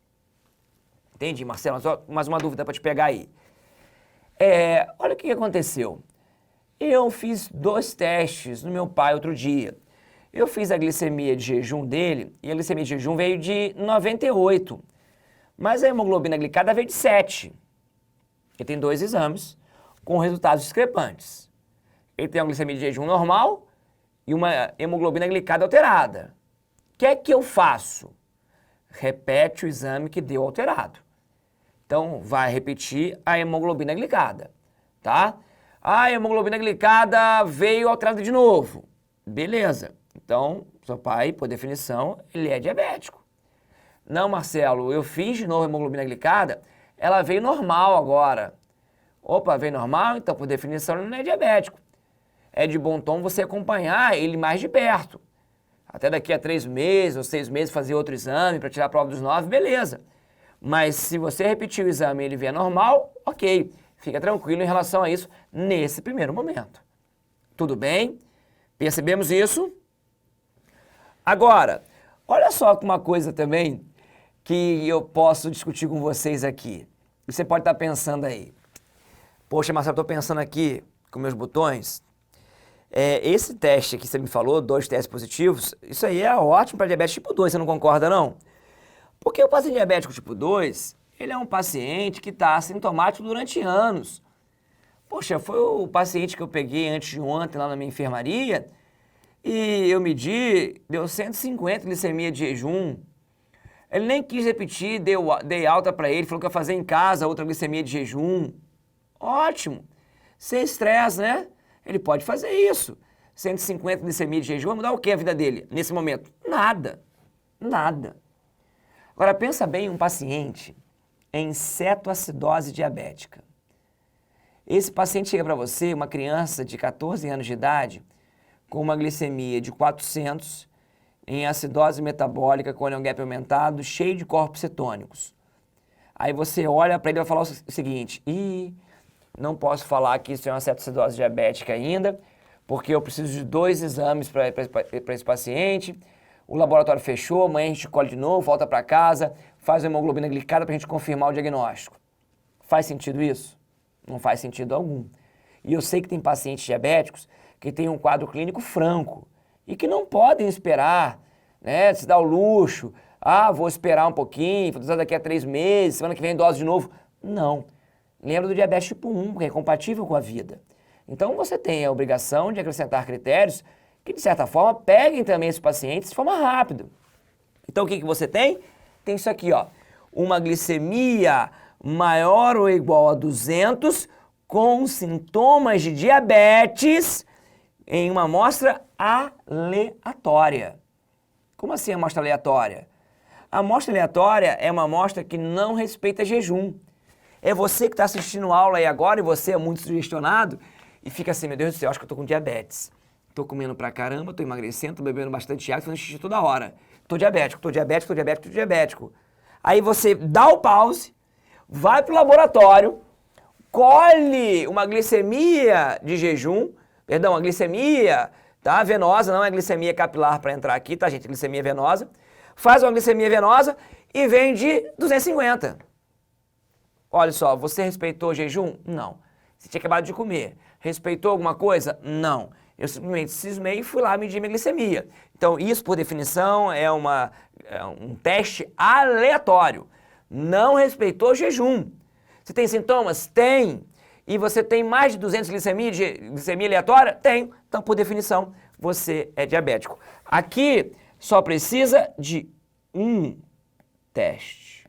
[SPEAKER 1] Entendi, Marcelo? Mais uma dúvida para te pegar aí. Olha o que aconteceu. Eu fiz 2 testes no meu pai outro dia. Eu fiz a glicemia de jejum dele e a glicemia de jejum veio de 98. Mas a hemoglobina glicada veio de 7. Ele tem 2 exames com resultados discrepantes. Ele tem uma glicemia de jejum normal e uma hemoglobina glicada alterada. O que é que eu faço? Repete o exame que deu alterado. Então, vai repetir a hemoglobina glicada, tá? A hemoglobina glicada veio alterada de novo. Beleza. Então, seu pai, por definição, ele é diabético. Não, Marcelo, eu fiz de novo a hemoglobina glicada, ela veio normal agora. Opa, veio normal? Então, por definição, ele não é diabético. É de bom tom você acompanhar ele mais de perto. Até daqui a 3 meses ou 6 meses fazer outro exame para tirar a prova dos 9, beleza. Mas se você repetir o exame e ele vier normal, ok. Fica tranquilo em relação a isso nesse primeiro momento. Tudo bem? Percebemos isso? Agora, olha só uma coisa também que eu posso discutir com vocês aqui. Você pode estar pensando aí. Poxa, Marcelo, eu estou pensando aqui com meus botões. Esse teste que você me falou, 2 testes positivos, isso aí é ótimo para diabetes tipo 2, você não concorda não? Porque o paciente diabético tipo 2, ele é um paciente que está assintomático durante anos. Poxa, foi o paciente que eu peguei antes de ontem lá na minha enfermaria e eu medi, deu 150 glicemia de jejum. Ele nem quis repetir, dei alta para ele, falou que ia fazer em casa outra glicemia de jejum. Ótimo, sem estresse, né? Ele pode fazer isso. 150 glicemia de jejum vai mudar o que a vida dele nesse momento? Nada, nada. Agora pensa bem um paciente em cetoacidose diabética. Esse paciente chega para você, uma criança de 14 anos de idade, com uma glicemia de 400, em acidose metabólica, com onion gap aumentado, cheio de corpos cetônicos. Aí você olha para ele e vai falar o seguinte, não posso falar que isso é uma cetoacidose diabética ainda, porque eu preciso de 2 exames para esse paciente, o laboratório fechou, amanhã a gente colhe de novo, volta para casa, faz a hemoglobina glicada para a gente confirmar o diagnóstico. Faz sentido isso? Não faz sentido algum. E eu sei que tem pacientes diabéticos que têm um quadro clínico franco e que não podem esperar, né, se dar o luxo, vou esperar um pouquinho, vou usar daqui a 3 meses, semana que vem dose de novo. Não. Lembra do diabetes tipo 1, que é compatível com a vida. Então você tem a obrigação de acrescentar critérios que, de certa forma, peguem também esses pacientes de forma rápida. Então o que você tem? Tem isso aqui, ó, uma glicemia maior ou igual a 200 com sintomas de diabetes em uma amostra aleatória. Como assim amostra aleatória? A amostra aleatória é uma amostra que não respeita jejum. É você que está assistindo a aula aí agora e você é muito sugestionado e fica assim, meu Deus do céu, acho que eu estou com diabetes. Estou comendo pra caramba, estou emagrecendo, estou bebendo bastante água, fazendo xixi toda hora. Estou diabético, estou diabético, estou diabético, estou diabético. Aí você dá o pause, vai pro laboratório, colhe uma glicemia de jejum, perdão, a glicemia, tá, venosa, não é glicemia capilar para entrar aqui, tá, gente, glicemia venosa. Faz uma glicemia venosa e vem de 250. Olha só, você respeitou o jejum? Não. Você tinha acabado de comer. Respeitou alguma coisa? Não. Eu simplesmente cismei e fui lá medir minha glicemia. Então, isso, por definição, é um teste aleatório. Não respeitou o jejum. Você tem sintomas? Tem. E você tem mais de 200 glicemia aleatória? Tem. Então, por definição, você é diabético. Aqui, só precisa de um teste.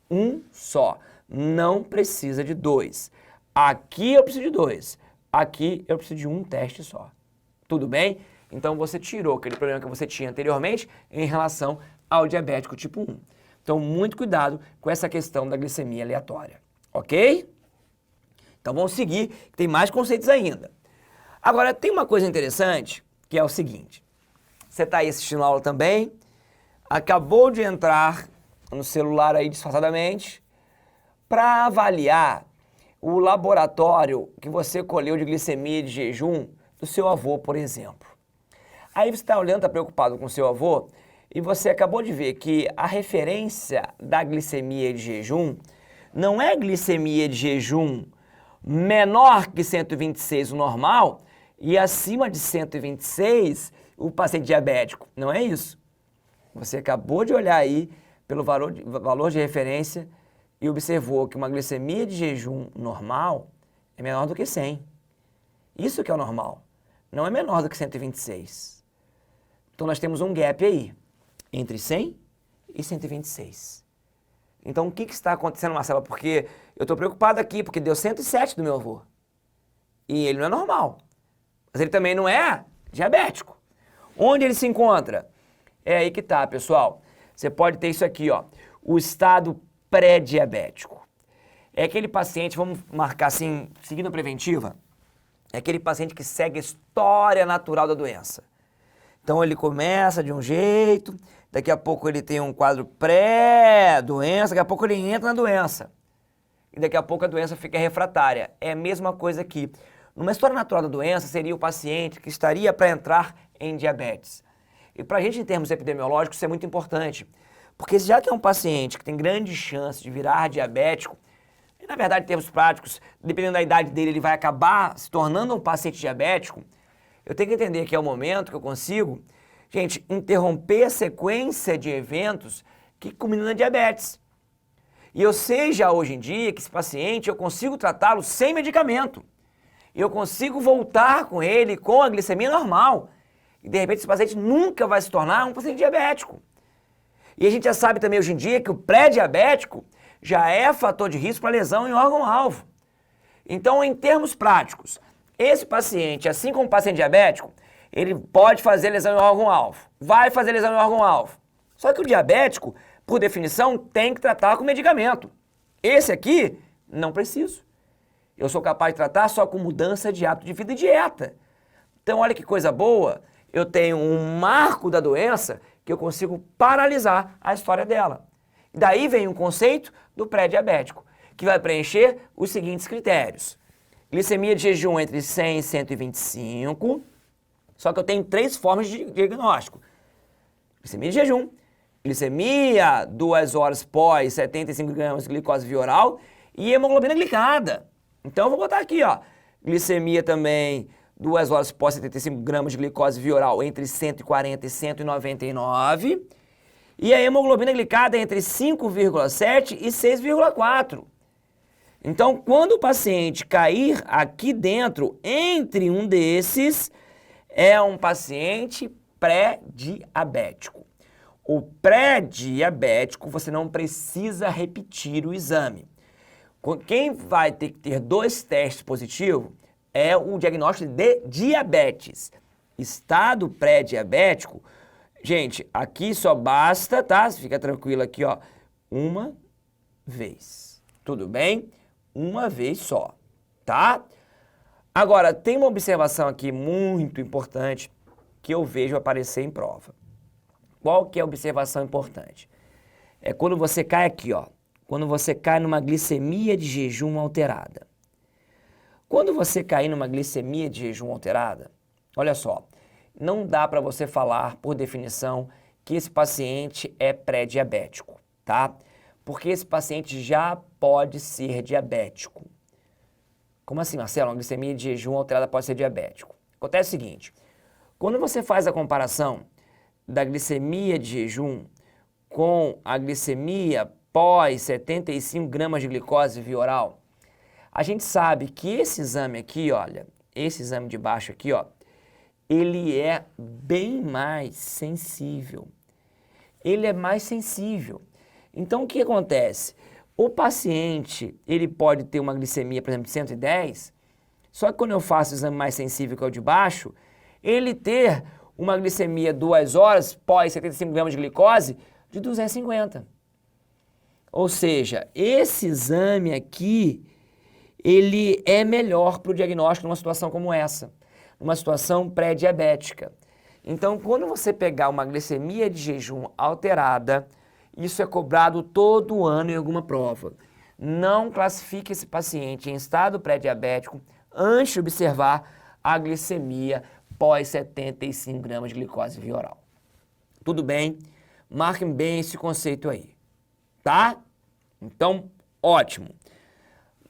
[SPEAKER 1] Um só. Não precisa de 2. Aqui eu preciso de 2. Aqui eu preciso de um teste só. Tudo bem? Então você tirou aquele problema que você tinha anteriormente em relação ao diabético tipo 1. Então muito cuidado com essa questão da glicemia aleatória. Ok? Então vamos seguir, que tem mais conceitos ainda. Agora tem uma coisa interessante, que é o seguinte. Você está aí assistindo a aula também, acabou de entrar no celular aí disfarçadamente, para avaliar o laboratório que você colheu de glicemia de jejum do seu avô, por exemplo. Aí você está olhando, está preocupado com o seu avô, e você acabou de ver que a referência da glicemia de jejum não é glicemia de jejum menor que 126, o normal, e acima de 126, o paciente diabético. Não é isso. Você acabou de olhar aí pelo valor de referência e observou que uma glicemia de jejum normal é menor do que 100. Isso que é o normal. Não é menor do que 126. Então nós temos um gap aí, entre 100 e 126. Então o que está acontecendo, Marcelo? Porque eu estou preocupado aqui, porque deu 107 do meu avô. E ele não é normal. Mas ele também não é diabético. Onde ele se encontra? É aí que tá, pessoal. Você pode ter isso aqui, ó, o estado pré-diabético. É aquele paciente, vamos marcar assim, seguindo a preventiva, é aquele paciente que segue a história natural da doença. Então ele começa de um jeito, daqui a pouco ele tem um quadro pré-doença, daqui a pouco ele entra na doença. E daqui a pouco a doença fica refratária. É a mesma coisa aqui. Numa história natural da doença, seria o paciente que estaria para entrar em diabetes. E para a gente, em termos epidemiológicos, isso é muito importante. Porque já que é um paciente que tem grande chance de virar diabético, e na verdade, em termos práticos, dependendo da idade dele, ele vai acabar se tornando um paciente diabético, eu tenho que entender que é o momento que eu consigo, gente, interromper a sequência de eventos que culminam na diabetes. E eu sei já hoje em dia que esse paciente, eu consigo tratá-lo sem medicamento. Eu consigo voltar com ele com a glicemia normal. E de repente esse paciente nunca vai se tornar um paciente diabético. E a gente já sabe também hoje em dia que o pré-diabético já é fator de risco para lesão em órgão-alvo. Então, em termos práticos, esse paciente, assim como o paciente diabético, ele pode fazer lesão em órgão-alvo, vai fazer lesão em órgão-alvo. Só que o diabético, por definição, tem que tratar com medicamento. Esse aqui, não preciso. Eu sou capaz de tratar só com mudança de hábito de vida e dieta. Então, olha que coisa boa, eu tenho um marco da doença que eu consigo paralisar a história dela. Daí vem um conceito do pré-diabético, que vai preencher os seguintes critérios. Glicemia de jejum entre 100 e 125, só que eu tenho 3 formas de diagnóstico. Glicemia de jejum, glicemia 2 horas pós 75 gramas de glicose via oral e hemoglobina glicada. Então eu vou botar aqui, ó, glicemia também 2 horas pós 75 gramas de glicose via oral entre 140 e 199. E a hemoglobina glicada é entre 5,7 e 6,4. Então, quando o paciente cair aqui dentro, entre um desses, é um paciente pré-diabético. O pré-diabético, você não precisa repetir o exame. Quem vai ter que ter 2 testes positivos é o diagnóstico de diabetes. Estado pré-diabético, gente, aqui só basta, tá? Fica tranquilo aqui, ó, uma vez. Tudo bem? Uma vez só, tá? Agora, tem uma observação aqui muito importante que eu vejo aparecer em prova. Qual que é a observação importante? É quando você cai aqui, ó. Quando você cai numa glicemia de jejum alterada. Quando você cair numa glicemia de jejum alterada, olha só, não dá para você falar, por definição, que esse paciente é pré-diabético, tá? Porque esse paciente já pode ser diabético. Como assim, Marcelo? Uma glicemia de jejum alterada pode ser diabético? Acontece o seguinte, quando você faz a comparação da glicemia de jejum com a glicemia pós 75 gramas de glicose via oral, a gente sabe que esse exame aqui, olha, esse exame de baixo aqui, ó, ele é bem mais sensível. Ele é mais sensível. Então, o que acontece? O paciente, ele pode ter uma glicemia, por exemplo, de 110, só que quando eu faço o exame mais sensível, que é o de baixo, ele ter uma glicemia 2 horas pós 75 gramas de glicose de 250. Ou seja, esse exame aqui, ele é melhor para o diagnóstico numa situação como essa, numa situação pré-diabética. Então, quando você pegar uma glicemia de jejum alterada, isso é cobrado todo ano em alguma prova. Não classifique esse paciente em estado pré-diabético antes de observar a glicemia pós 75 gramas de glicose via oral. Tudo bem? Marquem bem esse conceito aí, tá? Então, ótimo.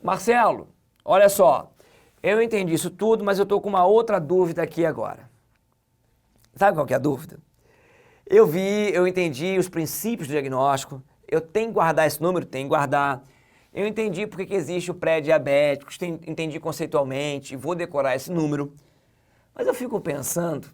[SPEAKER 1] Marcelo, olha só, eu entendi isso tudo, mas eu estou com uma outra dúvida aqui agora. Sabe qual que é a dúvida? Eu entendi os princípios do diagnóstico, eu tenho que guardar esse número? Tenho que guardar. Eu entendi porque que existe o pré-diabético, entendi conceitualmente, vou decorar esse número. Mas eu fico pensando,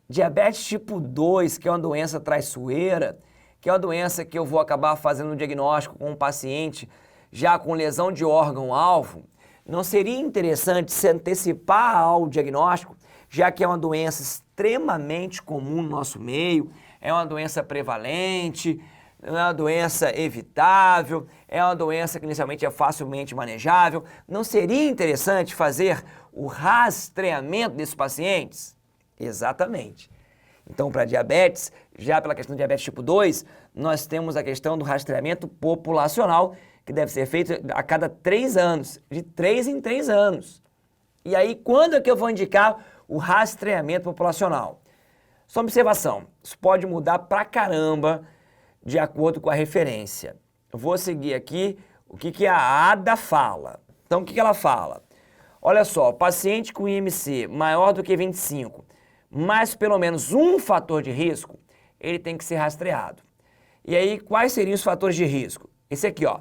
[SPEAKER 1] diabetes tipo 2, que é uma doença traiçoeira, que é uma doença que eu vou acabar fazendo um diagnóstico com um paciente já com lesão de órgão-alvo, não seria interessante se antecipar ao diagnóstico, já que é uma doença extremamente comum no nosso meio, é uma doença prevalente, é uma doença evitável, é uma doença que inicialmente é facilmente manejável. Não seria interessante fazer o rastreamento desses pacientes? Exatamente. Então, para diabetes, já pela questão de diabetes tipo 2, nós temos a questão do rastreamento populacional, que deve ser feito a cada 3 anos, de 3 em 3 anos. E aí, quando é que eu vou indicar o rastreamento populacional? Só observação, isso pode mudar pra caramba de acordo com a referência. Eu vou seguir aqui o que a ADA fala. Então, o que ela fala? Olha só, paciente com IMC maior do que 25, mais pelo menos um fator de risco, ele tem que ser rastreado. E aí, quais seriam os fatores de risco? Esse aqui, ó,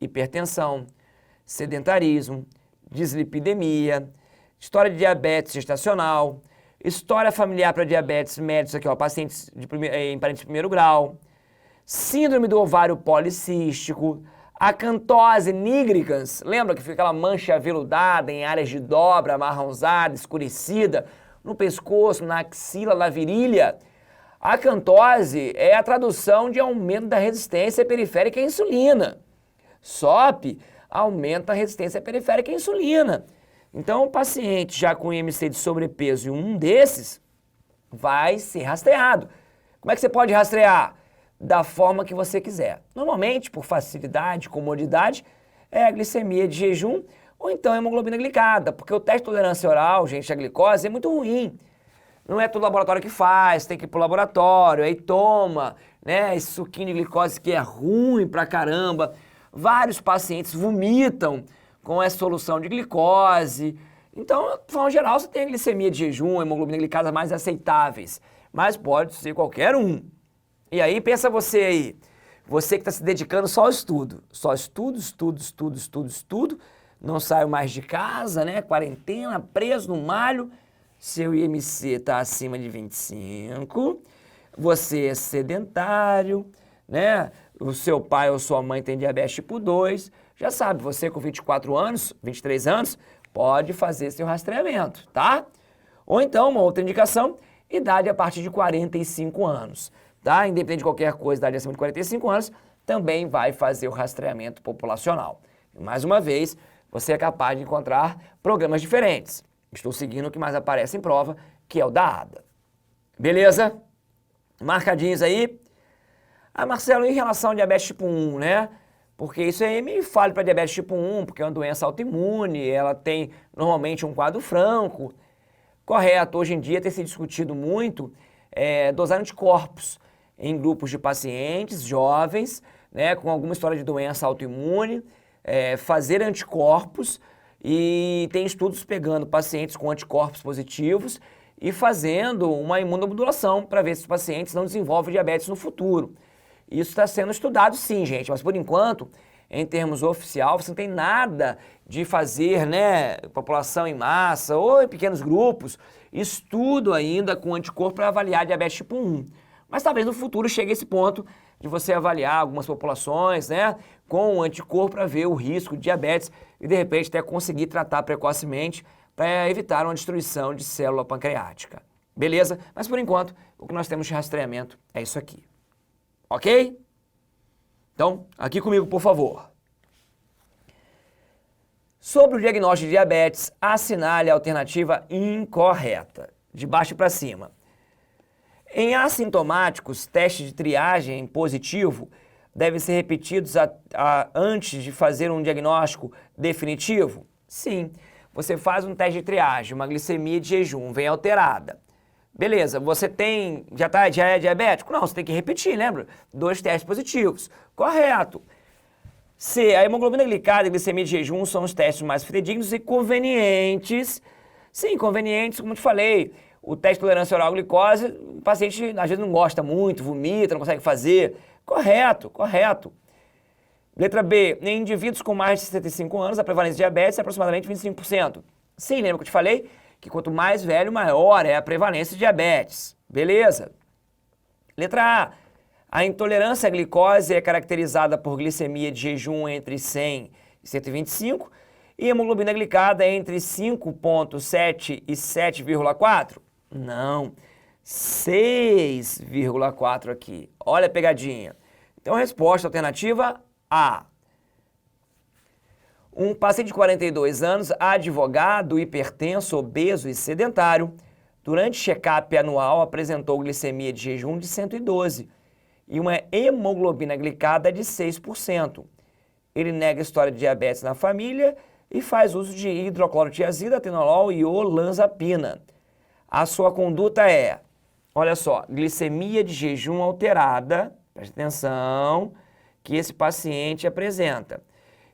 [SPEAKER 1] hipertensão, sedentarismo, dislipidemia, história de diabetes gestacional, história familiar para diabetes médios, aqui ó, pacientes em parentes de primeiro grau, síndrome do ovário policístico, acantose nigricans, lembra que fica aquela mancha aveludada em áreas de dobra, amarronzada, escurecida, no pescoço, na axila, na virilha? A acantose é a tradução de aumento da resistência periférica à insulina. SOP aumenta a resistência periférica à insulina. Então, o paciente já com IMC de sobrepeso e um desses vai ser rastreado. Como é que você pode rastrear? Da forma que você quiser. Normalmente, por facilidade, comodidade, é a glicemia de jejum ou então a hemoglobina glicada, porque o teste de tolerância oral, gente, a glicose é muito ruim. Não é todo laboratório que faz, tem que ir pro laboratório, aí toma, né, esse suquinho de glicose que é ruim pra caramba. Vários pacientes vomitam com essa solução de glicose. Então, de forma geral, você tem a glicemia de jejum, a hemoglobina glicada mais aceitáveis, mas pode ser qualquer um. E aí, pensa você aí, você que está se dedicando só ao estudo, só estudo, não saio mais de casa, né, quarentena, preso no malho, seu IMC está acima de 25, você é sedentário, né, o seu pai ou sua mãe tem diabetes tipo 2, já sabe, você com 24 anos, 23 anos, pode fazer seu rastreamento, tá? Ou então, uma outra indicação, idade a partir de 45 anos. Tá? Independente de qualquer coisa, idade acima de 45 anos, também vai fazer o rastreamento populacional. E mais uma vez, você é capaz de encontrar programas diferentes. Estou seguindo o que mais aparece em prova, que é o da ADA. Beleza? Marcadinhos aí? Ah, Marcelo, em relação ao diabetes tipo 1, né? Porque isso aí me fala para diabetes tipo 1, porque é uma doença autoimune, ela tem normalmente um quadro franco. Correto, hoje em dia tem se discutido muito dosar anticorpos em grupos de pacientes jovens, né, com alguma história de doença autoimune, fazer anticorpos, e tem estudos pegando pacientes com anticorpos positivos e fazendo uma imunomodulação para ver se os pacientes não desenvolvem diabetes no futuro. Isso está sendo estudado sim, gente, mas por enquanto, em termos oficial, você não tem nada de fazer, né, população em massa ou em pequenos grupos, estudo ainda com anticorpo para avaliar diabetes tipo 1. Mas talvez no futuro chegue esse ponto de você avaliar algumas populações, né, com anticorpo para ver o risco de diabetes e de repente até conseguir tratar precocemente para evitar uma destruição de célula pancreática. Beleza? Mas por enquanto, o que nós temos de rastreamento é isso aqui. Ok? Então, aqui comigo, por favor. Sobre o diagnóstico de diabetes, assinale a alternativa incorreta, de baixo para cima. Em assintomáticos, testes de triagem positivo devem ser repetidos antes de fazer um diagnóstico definitivo? Sim. Você faz um teste de triagem, uma glicemia de jejum, vem alterada. Beleza, você já é diabético? Não, você tem que repetir, lembra? 2 testes positivos. Correto. C, a hemoglobina glicada e a glicemia de jejum são os testes mais fidedignos e convenientes. Sim, convenientes, como eu te falei. O teste de tolerância oral à glicose, o paciente às vezes não gosta muito, vomita, não consegue fazer. Correto, correto. Letra B, em indivíduos com mais de 65 anos, a prevalência de diabetes é aproximadamente 25%. Sim, lembra que eu te falei? Que quanto mais velho, maior é a prevalência de diabetes. Beleza? Letra A intolerância à glicose é caracterizada por glicemia de jejum entre 100 e 125 E hemoglobina glicada entre 5,7 e 7,4? Não, 6,4 aqui. Olha a pegadinha. Então, resposta alternativa A. Um paciente de 42 anos, advogado, hipertenso, obeso e sedentário, durante check-up anual apresentou glicemia de jejum de 112 e uma hemoglobina glicada de 6%. Ele nega a história de diabetes na família e faz uso de hidroclorotiazida, atenolol e olanzapina. A sua conduta é, olha só, glicemia de jejum alterada, preste atenção, que esse paciente apresenta.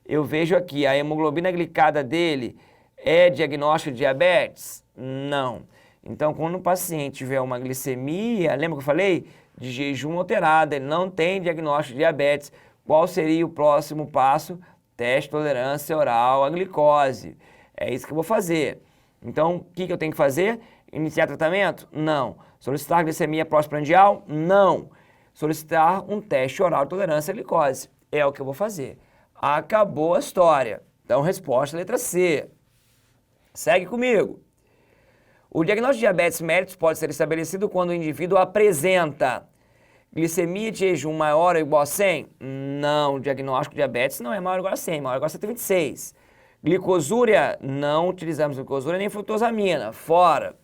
[SPEAKER 1] Eu vejo aqui, a hemoglobina glicada dele é diagnóstico de diabetes? Não. Então, quando o paciente tiver uma glicemia, lembra que eu falei? De jejum alterada, ele não tem diagnóstico de diabetes. Qual seria o próximo passo? Teste de tolerância oral à glicose. É isso que eu vou fazer. Então, o que eu tenho que fazer? Iniciar tratamento? Não. Solicitar glicemia pós-prandial? Não. Solicitar um teste oral de tolerância à glicose. É o que eu vou fazer. Acabou a história. Então, resposta letra C. Segue comigo. O diagnóstico de diabetes mellitus pode ser estabelecido quando o indivíduo apresenta glicemia de jejum maior ou igual a 100? Não, o diagnóstico de diabetes não é maior ou igual a 100, maior ou igual a 126. Glicosúria, não utilizamos glicosúria nem fructosamina, fora.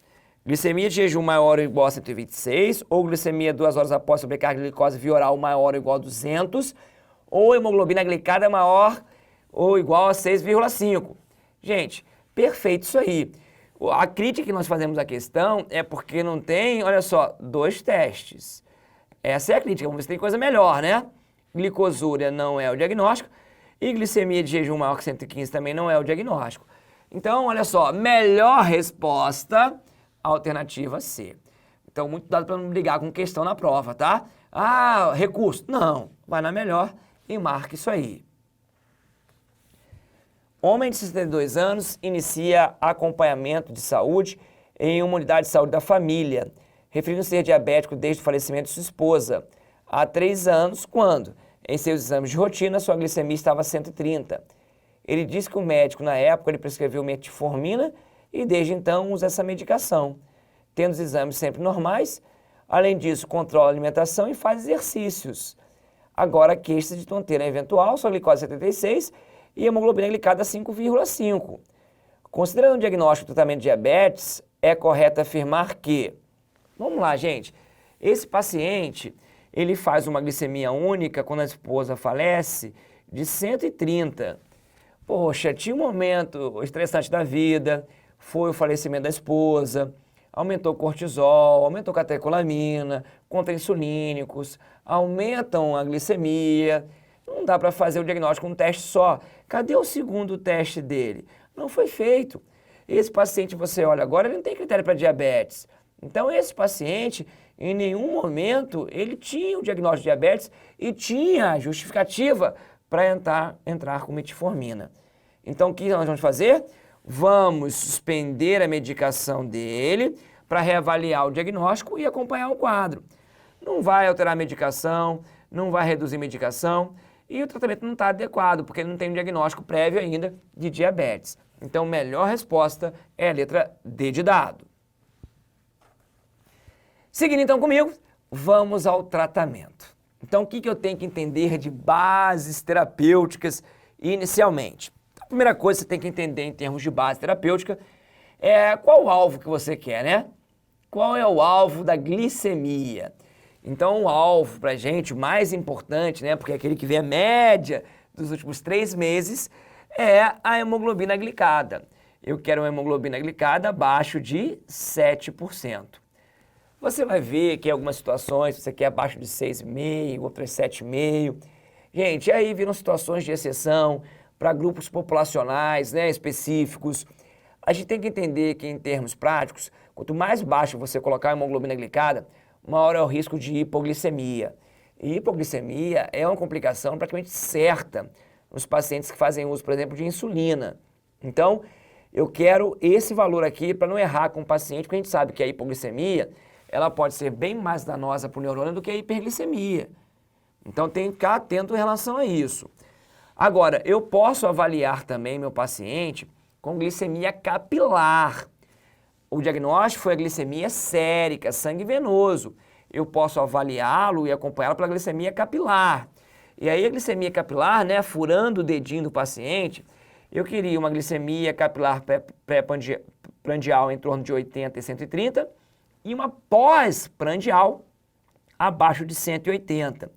[SPEAKER 1] Glicemia de jejum maior ou igual a 126, ou glicemia 2 horas após sobrecarga de glicose via oral maior ou igual a 200, ou hemoglobina glicada maior ou igual a 6,5. Gente, perfeito isso aí. A crítica que nós fazemos à questão é porque não tem, olha só, 2 testes. Essa é a crítica, vamos ver se tem coisa melhor, né? Glicosúria não é o diagnóstico e glicemia de jejum maior que 115 também não é o diagnóstico. Então, olha só, melhor resposta, alternativa C. Então, muito cuidado para não brigar com questão na prova, tá? Ah, recurso. Não, vai na melhor e marca isso aí. Homem de 62 anos inicia acompanhamento de saúde em uma unidade de saúde da família, referindo-se ser diabético desde o falecimento de sua esposa. Há 3 anos, quando, em seus exames de rotina, sua glicemia estava 130. Ele disse que o médico, na época, lhe prescreveu metformina e desde então usa essa medicação, tendo os exames sempre normais. Além disso, controla a alimentação e faz exercícios. Agora, queixa de tonteira eventual, sua glicose 76 e hemoglobina glicada 5,5. Considerando o diagnóstico do tratamento de diabetes, é correto afirmar que... Vamos lá, gente. Esse paciente, ele faz uma glicemia única quando a esposa falece de 130. Poxa, tinha um momento estressante da vida, foi o falecimento da esposa, aumentou o cortisol, aumentou a catecolamina, contrainsulínicos, aumentam a glicemia. Não dá para fazer o diagnóstico com um teste só. Cadê o segundo teste dele? Não foi feito. Esse paciente, você olha agora, ele não tem critério para diabetes. Então, esse paciente, em nenhum momento, ele tinha o diagnóstico de diabetes e tinha justificativa para entrar com metformina. Então, o que nós vamos fazer? Vamos suspender a medicação dele para reavaliar o diagnóstico e acompanhar o quadro. Não vai alterar a medicação, não vai reduzir a medicação e o tratamento não está adequado, porque ele não tem um diagnóstico prévio ainda de diabetes. Então, a melhor resposta é a letra D de dado. Seguindo então comigo, vamos ao tratamento. Então, o que eu tenho que entender de bases terapêuticas inicialmente? A primeira coisa que você tem que entender em termos de base terapêutica é qual o alvo que você quer, né? Qual é o alvo da glicemia? Então, o alvo para a gente, o mais importante, né? Porque é aquele que vê a média dos últimos 3 meses, é a hemoglobina glicada. Eu quero uma hemoglobina glicada abaixo de 7%. Você vai ver que em algumas situações você quer abaixo de 6,5, outras 7,5. Gente, aí viram situações de exceção para grupos populacionais, né, específicos. A gente tem que entender que, em termos práticos, quanto mais baixo você colocar a hemoglobina glicada, maior é o risco de hipoglicemia. E hipoglicemia é uma complicação praticamente certa nos pacientes que fazem uso, por exemplo, de insulina. Então, eu quero esse valor aqui para não errar com o paciente, porque a gente sabe que a hipoglicemia ela pode ser bem mais danosa para o neurônio do que a hiperglicemia. Então, tem que ficar atento em relação a isso. Agora, eu posso avaliar também meu paciente com glicemia capilar. O diagnóstico foi a glicemia sérica, sangue venoso. Eu posso avaliá-lo e acompanhá-lo pela glicemia capilar. E aí a glicemia capilar, né, furando o dedinho do paciente, eu queria uma glicemia capilar pré-prandial em torno de 80 e 130 e uma pós-prandial abaixo de 180.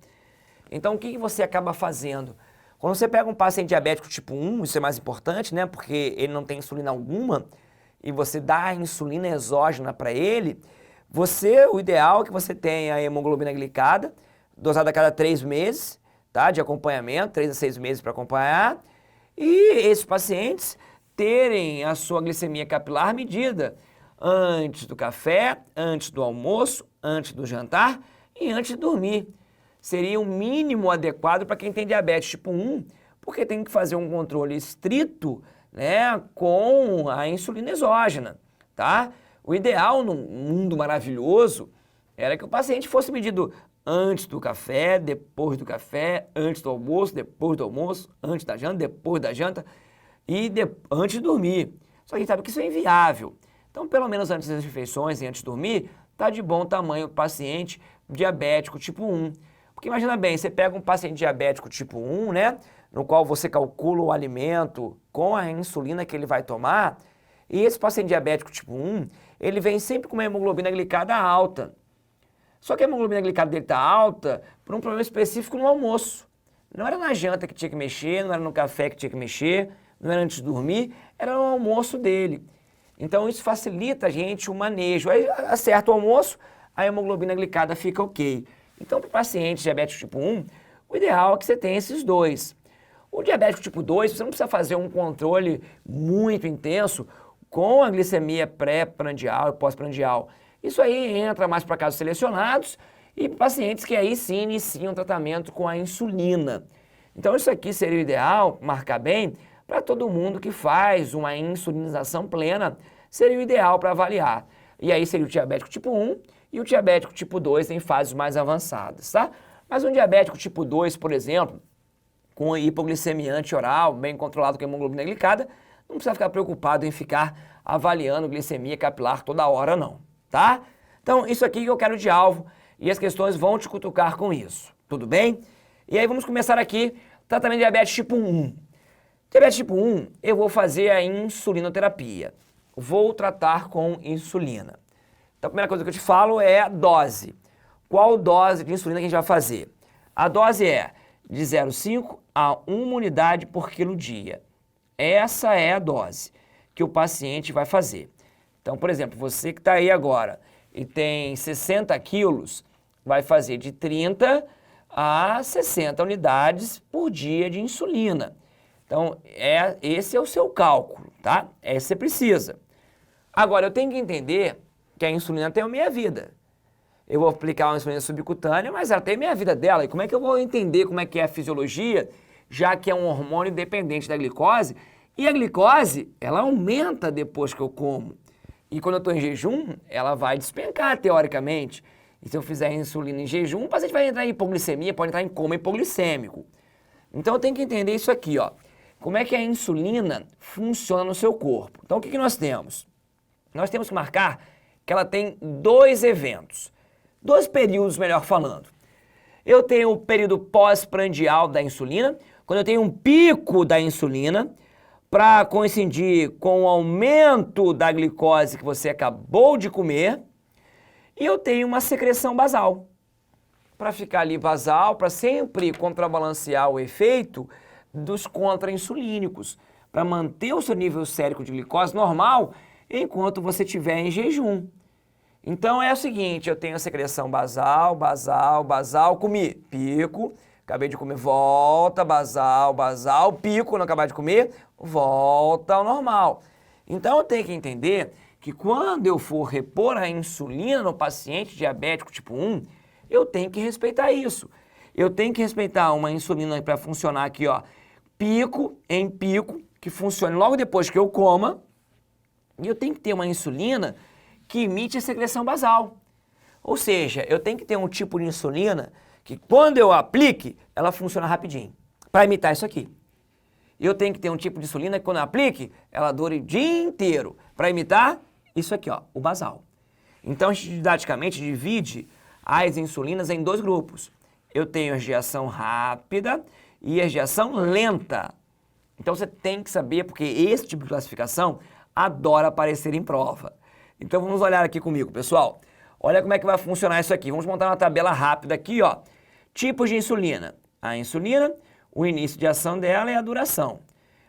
[SPEAKER 1] Então o que você acaba fazendo? Quando você pega um paciente diabético tipo 1, isso é mais importante, né, porque ele não tem insulina alguma, e você dá a insulina exógena para ele, o ideal é que você tenha a hemoglobina glicada, dosada a cada 3 meses, tá, de acompanhamento, 3 a 6 meses para acompanhar, e esses pacientes terem a sua glicemia capilar medida antes do café, antes do almoço, antes do jantar e antes de dormir. Seria o mínimo adequado para quem tem diabetes tipo 1, porque tem que fazer um controle estrito, né, com a insulina exógena, tá? O ideal num mundo maravilhoso era que o paciente fosse medido antes do café, depois do café, antes do almoço, depois do almoço, antes da janta, depois da janta e antes de dormir. Só que a gente sabe que isso é inviável. Então, pelo menos antes das refeições e antes de dormir, tá de bom tamanho o paciente diabético tipo 1. Porque imagina bem, você pega um paciente diabético tipo 1, né, no qual você calcula o alimento com a insulina que ele vai tomar, e esse paciente diabético tipo 1, ele vem sempre com uma hemoglobina glicada alta. Só que a hemoglobina glicada dele está alta por um problema específico no almoço. Não era na janta que tinha que mexer, não era no café que tinha que mexer, não era antes de dormir, era no almoço dele. Então isso facilita a gente o manejo. Aí acerta o almoço, a hemoglobina glicada fica ok. Então, para o paciente diabético tipo 1, o ideal é que você tenha esses dois. O diabético tipo 2, você não precisa fazer um controle muito intenso com a glicemia pré-prandial e pós-prandial. Isso aí entra mais para casos selecionados e pacientes que aí sim iniciam tratamento com a insulina. Então isso aqui seria o ideal, marcar bem, para todo mundo que faz uma insulinização plena, seria o ideal para avaliar. E aí seria o diabético tipo 1 e o diabético tipo 2 em fases mais avançadas, tá? Mas um diabético tipo 2, por exemplo, com hipoglicemia antioral, bem controlado com hemoglobina glicada, não precisa ficar preocupado em ficar avaliando glicemia capilar toda hora não, tá? Então isso aqui que eu quero de alvo e as questões vão te cutucar com isso, tudo bem? E aí vamos começar aqui, tratamento de diabetes tipo 1. Diabetes tipo 1, eu vou fazer a insulinoterapia. Vou tratar com insulina. Então a primeira coisa que eu te falo é a dose. Qual dose de insulina que a gente vai fazer? A dose é de 0,5 a 1 unidade por quilo dia. Essa é a dose que o paciente vai fazer. Então, por exemplo, você que está aí agora e tem 60 quilos, vai fazer de 30 a 60 unidades por dia de insulina. Então, esse é o seu cálculo, tá? Esse você precisa. Agora, eu tenho que entender que a insulina tem a minha vida. Eu vou aplicar uma insulina subcutânea, mas ela tem a minha vida dela. E como é que eu vou entender como é que é a fisiologia, já que é um hormônio dependente da glicose? E a glicose, ela aumenta depois que eu como. E quando eu estou em jejum, ela vai despencar, teoricamente. E se eu fizer insulina em jejum, o paciente vai entrar em hipoglicemia, pode entrar em coma hipoglicêmico. Então eu tenho que entender isso aqui, ó. Como é que a insulina funciona no seu corpo? Então o que nós temos? Nós temos que marcar que ela tem 2 eventos. 2 períodos, melhor falando. Eu tenho o período pós-prandial da insulina, quando eu tenho um pico da insulina, para coincidir com o aumento da glicose que você acabou de comer, e eu tenho uma secreção basal, para ficar ali basal, para sempre contrabalancear o efeito dos contra-insulínicos, para manter o seu nível sérico de glicose normal enquanto você estiver em jejum. Então é o seguinte, eu tenho a secreção basal, comi, pico, acabei de comer, volta, basal, pico, não acabar de comer, volta ao normal. Então eu tenho que entender que quando eu for repor a insulina no paciente diabético tipo 1, eu tenho que respeitar isso. Eu tenho que respeitar uma insulina para funcionar aqui, ó, pico em pico, que funcione logo depois que eu coma, e eu tenho que ter uma insulina que emite a secreção basal. Ou seja, eu tenho que ter um tipo de insulina que quando eu aplique, ela funciona rapidinho, para imitar isso aqui. eu tenho que ter um tipo de insulina que quando eu aplique, ela dure o dia inteiro, para imitar isso aqui, ó, o basal. Então, a gente didaticamente divide as insulinas em dois grupos. Eu tenho as de ação rápida e as de ação lenta. Então, você tem que saber, porque esse tipo de classificação adora aparecer em prova. Então, vamos olhar aqui comigo, pessoal. Olha como é que vai funcionar isso aqui. Vamos montar uma tabela rápida aqui, ó. Tipos de insulina. A insulina, o início de ação dela e a duração.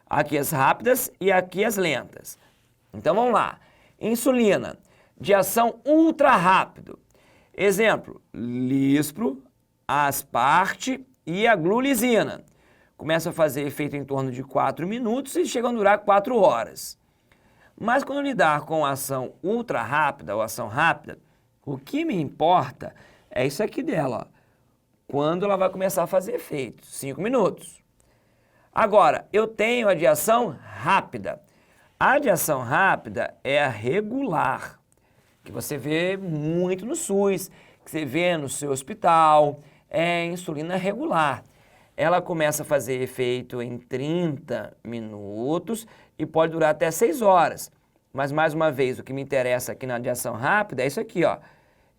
[SPEAKER 1] Aqui as rápidas e aqui as lentas. Então, vamos lá. Insulina de ação ultra rápido. Exemplo, lispro, asparte e a glulisina. Começa a fazer efeito em torno de 4 minutos e chegam a durar 4 horas. Mas quando lidar com ação ultra rápida ou ação rápida, o que me importa é isso aqui dela, ó. Quando ela vai começar a fazer efeito, 5 minutos. Agora, eu tenho a de ação rápida. A de ação rápida é a regular, que você vê muito no SUS, que você vê no seu hospital, é a insulina regular. Ela começa a fazer efeito em 30 minutos e pode durar até 6 horas. Mas, mais uma vez, o que me interessa aqui na de ação rápida é isso aqui, ó,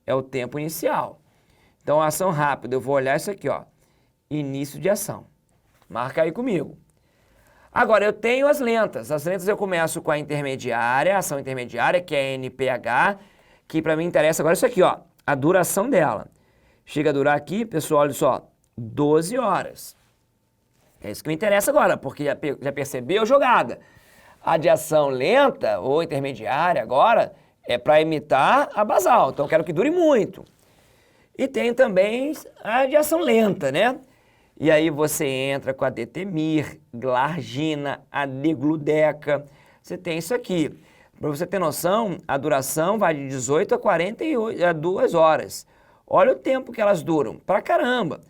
[SPEAKER 1] é o tempo inicial. Então, a ação rápida, eu vou olhar isso aqui, ó, início de ação. Marca aí comigo. Agora, eu tenho as lentas. As lentas eu começo com a intermediária, a ação intermediária, que é a NPH, que para mim interessa agora isso aqui, ó, a duração dela. Chega a durar aqui, pessoal, olha só, 12 horas. É isso que me interessa agora, porque já percebeu a jogada. A de ação lenta ou intermediária agora é para imitar a basal, então eu quero que dure muito. E tem também a de ação lenta, né? E aí você entra com a detemir, glargina, a degludeca. Você tem isso aqui. Para você ter noção, a duração vai de 18 a 42 horas. Olha o tempo que elas duram, pra caramba.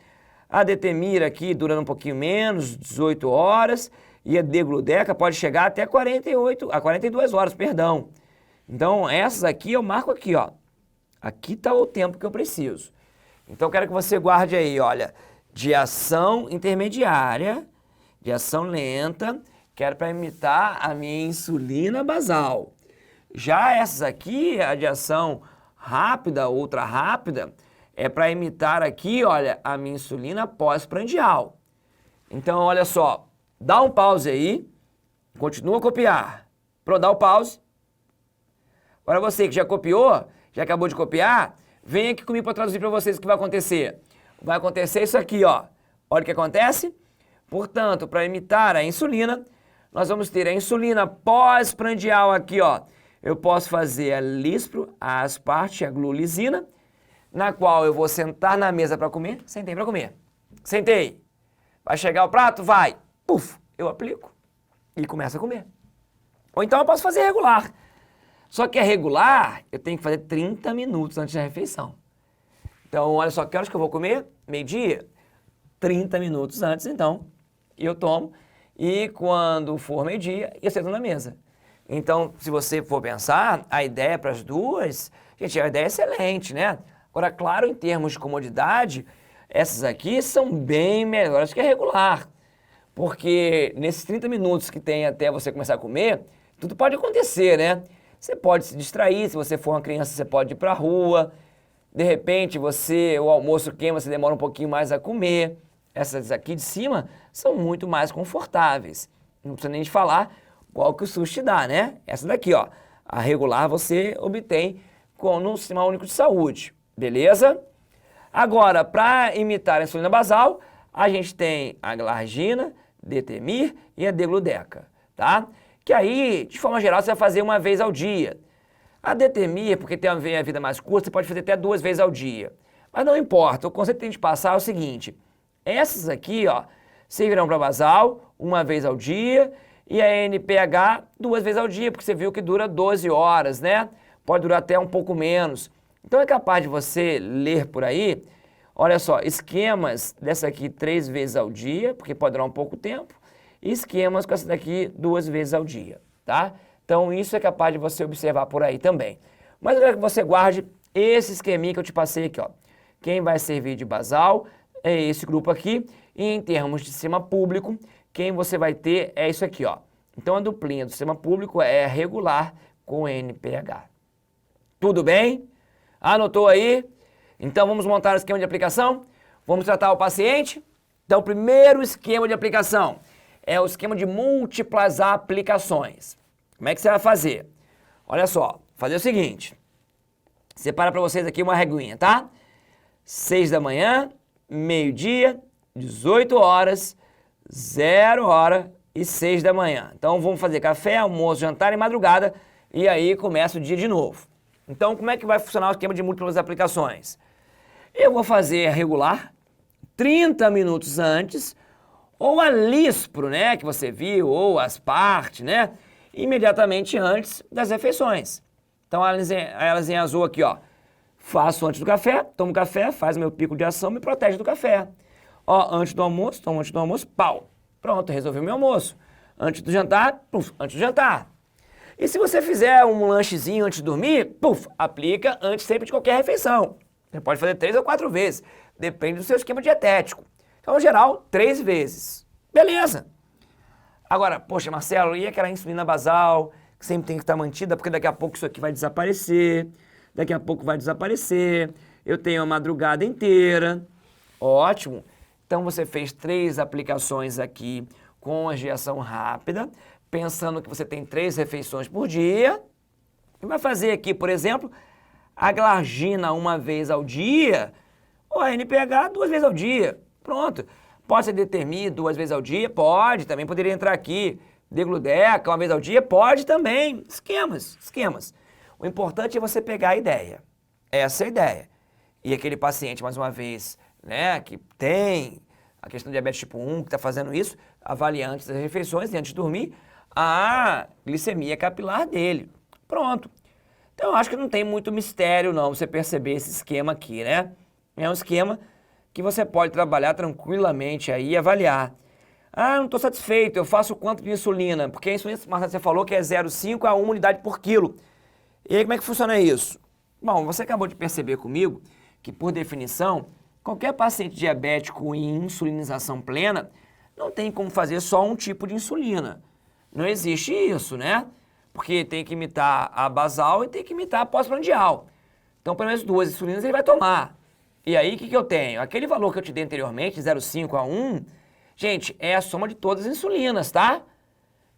[SPEAKER 1] A detemir aqui durando um pouquinho menos, 18 horas, e a degludeca pode chegar até 42 horas, perdão. Então, essas aqui eu marco aqui, ó. Aqui está o tempo que eu preciso. Então, eu quero que você guarde aí, olha, de ação intermediária, de ação lenta, quero para imitar a minha insulina basal. Já essas aqui, a de ação rápida, ultra rápida, é para imitar aqui, olha, a minha insulina pós-prandial. Então, olha só, dá um pause aí, continua a copiar. Pronto, dá o pause. Agora você que já copiou, já acabou de copiar, vem aqui comigo para traduzir para vocês o que vai acontecer. Vai acontecer isso aqui, ó. Olha o que acontece. Portanto, para imitar a insulina, nós vamos ter a insulina pós-prandial aqui, ó. Eu posso fazer a lispro, a asparte, a glulisina, na qual eu vou sentar na mesa para comer. Sentei para comer. Sentei. Vai chegar o prato? Vai. Puf, eu aplico e começo a comer. Ou então eu posso fazer regular. Só que a regular, eu tenho que fazer 30 minutos antes da refeição. Então, olha só, que horas que eu vou comer? Meio-dia? 30 minutos antes, então, eu tomo. E quando for meio-dia, eu sento na mesa. Então, se você for pensar, a ideia para as duas, gente, a ideia é excelente, né? Agora, claro, em termos de comodidade, essas aqui são bem melhores que a regular. Porque nesses 30 minutos que tem até você começar a comer, tudo pode acontecer, né? Você pode se distrair, se você for uma criança, você pode ir para a rua. De repente, o almoço queima, você demora um pouquinho mais a comer. Essas aqui de cima são muito mais confortáveis. Não precisa nem de falar qual que o SUS te dá, né? Essa daqui, ó, a regular você obtém no Sistema Único de Saúde, beleza? Agora, para imitar a insulina basal, a gente tem a glargina, detemir e a degludeca, tá? Que aí, de forma geral, você vai fazer uma vez ao dia. A detemir, porque tem a vida mais curta, você pode fazer até 2 vezes ao dia. Mas não importa, o conceito que tem de passar é o seguinte, essas aqui, ó, servirão para basal 1 vez ao dia e a NPH 2 vezes ao dia, porque você viu que dura 12 horas, né? Pode durar até um pouco menos. Então é capaz de você ler por aí, olha só, esquemas dessa aqui 3 vezes ao dia, porque pode durar um pouco tempo, e esquemas com essa daqui 2 vezes ao dia, tá? Então isso é capaz de você observar por aí também. Mas eu quero que você guarde esse esqueminha que eu te passei aqui, ó. Quem vai servir de basal é esse grupo aqui, e em termos de sistema público, quem você vai ter é isso aqui, ó. Então a duplinha do sistema público é regular com NPH. Tudo bem? Anotou aí? Então vamos montar o esquema de aplicação? Vamos tratar o paciente? Então o primeiro esquema de aplicação é o esquema de múltiplas aplicações. Como é que você vai fazer? Olha só, fazer o seguinte. Separa para vocês aqui uma reguinha, tá? 6 da manhã, meio-dia, 18 horas, 0 hora e 6 da manhã. Então vamos fazer café, almoço, jantar e madrugada e aí começa o dia de novo. Então como é que vai funcionar o esquema de múltiplas aplicações? Eu vou fazer a regular 30 minutos antes, ou a lispro, né, que você viu, ou as partes, né, imediatamente antes das refeições. Então elas em azul aqui, ó, faço antes do café, tomo café, faz meu pico de ação, me protege do café. Ó, antes do almoço, tomo antes do almoço, pau. Pronto, resolvi o meu almoço. Antes do jantar, puf, antes do jantar. E se você fizer um lanchezinho antes de dormir, puf, aplica antes sempre de qualquer refeição. Você pode fazer 3 ou 4 vezes, depende do seu esquema dietético. Então, no geral, 3 vezes. Beleza. Agora, poxa, Marcelo, e aquela insulina basal, que sempre tem que estar mantida, porque daqui a pouco isso aqui vai desaparecer, daqui a pouco vai desaparecer, eu tenho a madrugada inteira. Ótimo. Então, você fez 3 aplicações aqui com a reação rápida, pensando que você tem 3 refeições por dia, e vai fazer aqui, por exemplo, a glargina 1 vez ao dia, ou a NPH 2 vezes ao dia. Pronto. Pode ser determine 2 vezes ao dia? Pode. Também poderia entrar aqui. Degludeca 1 vez ao dia? Pode também. Esquemas. O importante é você pegar a ideia. Essa é a ideia. E aquele paciente, mais uma vez, né, que tem a questão de diabetes tipo 1, que está fazendo isso, avalie antes das refeições e antes de dormir a glicemia capilar dele. Pronto. Então, eu acho que não tem muito mistério, não, você perceber esse esquema aqui, né? É um esquema que você pode trabalhar tranquilamente aí e avaliar. Ah, não estou satisfeito, eu faço quanto de insulina? Porque a insulina, Marcelo, você falou que é 0,5 a 1 unidade por quilo. E aí, como é que funciona isso? Bom, você acabou de perceber comigo que, por definição, qualquer paciente diabético em insulinização plena não tem como fazer só um tipo de insulina. Não existe isso, né? Porque tem que imitar a basal e tem que imitar a pós-prandial. Então, pelo menos 2 insulinas ele vai tomar. E aí, o que eu tenho? Aquele valor que eu te dei anteriormente, 0,5 a 1, gente, é a soma de todas as insulinas, tá?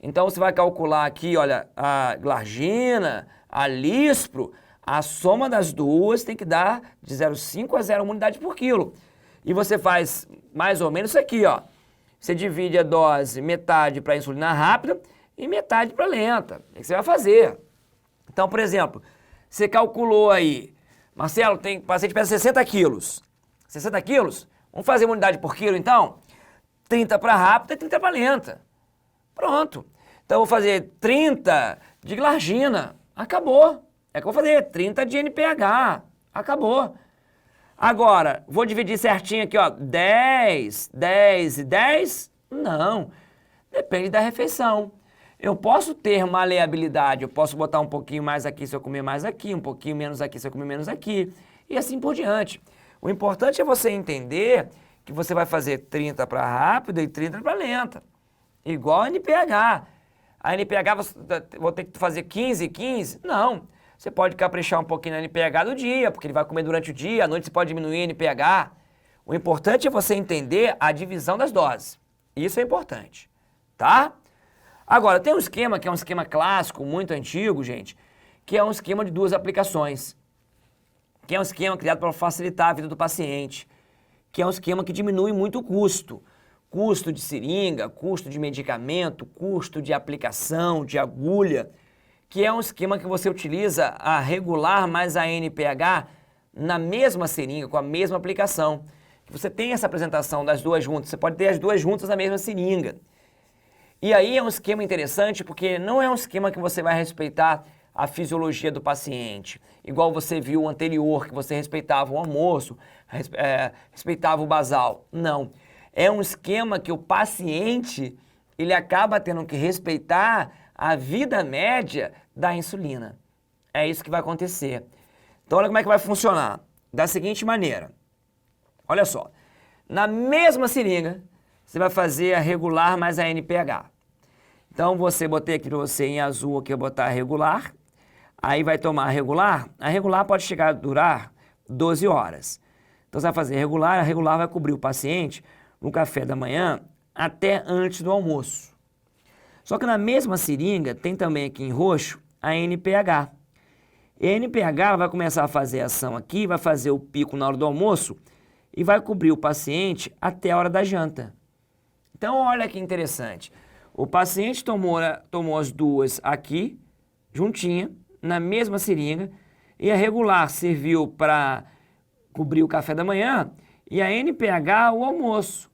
[SPEAKER 1] Então, você vai calcular aqui, olha, a glargina, a lispro, a soma das duas tem que dar de 0,5 a 0,1 unidade por quilo. E você faz mais ou menos isso aqui, ó. Você divide a dose metade para insulina rápida e metade para lenta. É o que você vai fazer. Então, por exemplo, você calculou aí, Marcelo, tem paciente que pesa 60 quilos. 60 quilos? Vamos fazer uma unidade por quilo, então? 30 para rápida e 30 para lenta. Pronto. Então, eu vou fazer 30 de glargina. Acabou. É que eu vou fazer 30 de NPH. Acabou. Agora, vou dividir certinho aqui, ó, 10, 10 e 10? Não. Depende da refeição. Eu posso ter maleabilidade, eu posso botar um pouquinho mais aqui se eu comer mais aqui, um pouquinho menos aqui se eu comer menos aqui, e assim por diante. O importante é você entender que você vai fazer 30 para rápida e 30 para lenta, igual a NPH. A NPH, vou ter que fazer 15 e 15? Não. Você pode caprichar um pouquinho na NPH do dia, porque ele vai comer durante o dia, à noite você pode diminuir a NPH. O importante é você entender a divisão das doses. Isso é importante, tá? Agora, tem um esquema que é um esquema clássico, muito antigo, gente, que é um esquema de 2 aplicações, que é um esquema criado para facilitar a vida do paciente, que é um esquema que diminui muito o custo. Custo de seringa, custo de medicamento, custo de aplicação, de agulha, que é um esquema que você utiliza a regular mais a NPH na mesma seringa, com a mesma aplicação. Você tem essa apresentação das 2 juntas, você pode ter as 2 juntas na mesma seringa. E aí é um esquema interessante porque não é um esquema que você vai respeitar a fisiologia do paciente, igual você viu o anterior, que você respeitava o almoço, respeitava o basal. Não. É um esquema que o paciente ele acaba tendo que respeitar a vida média da insulina. É isso que vai acontecer. Então, olha como é que vai funcionar. Da seguinte maneira. Olha só. Na mesma seringa, você vai fazer a regular mais a NPH. Então, botei aqui para você em azul, aqui eu vou botar a regular, aí vai tomar a regular pode chegar a durar 12 horas. Então, você vai fazer a regular vai cobrir o paciente no café da manhã até antes do almoço. Só que na mesma seringa, tem também aqui em roxo a NPH. E a NPH vai começar a fazer ação aqui, vai fazer o pico na hora do almoço e vai cobrir o paciente até a hora da janta. Então, olha que interessante. O paciente tomou as duas aqui, juntinha, na mesma seringa, e a regular serviu para cobrir o café da manhã e a NPH o almoço.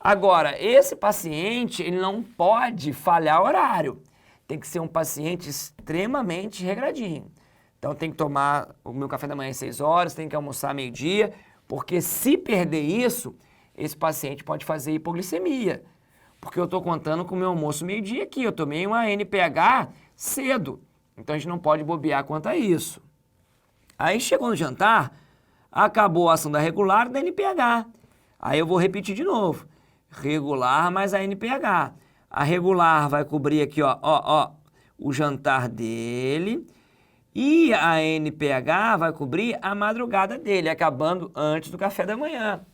[SPEAKER 1] Agora, esse paciente, ele não pode falhar o horário. Tem que ser um paciente extremamente regradinho. Então, tem que tomar o meu café da manhã às 6 horas, tem que almoçar meio-dia, porque se perder isso, esse paciente pode fazer hipoglicemia. Porque eu estou contando com o meu almoço meio-dia aqui, eu tomei uma NPH cedo. Então, a gente não pode bobear quanto a isso. Aí, chegou no jantar, acabou a ação da regular e da NPH. Aí, eu vou repetir de novo. Regular mais a NPH. A regular vai cobrir aqui, o jantar dele. E a NPH vai cobrir a madrugada dele, acabando antes do café da manhã.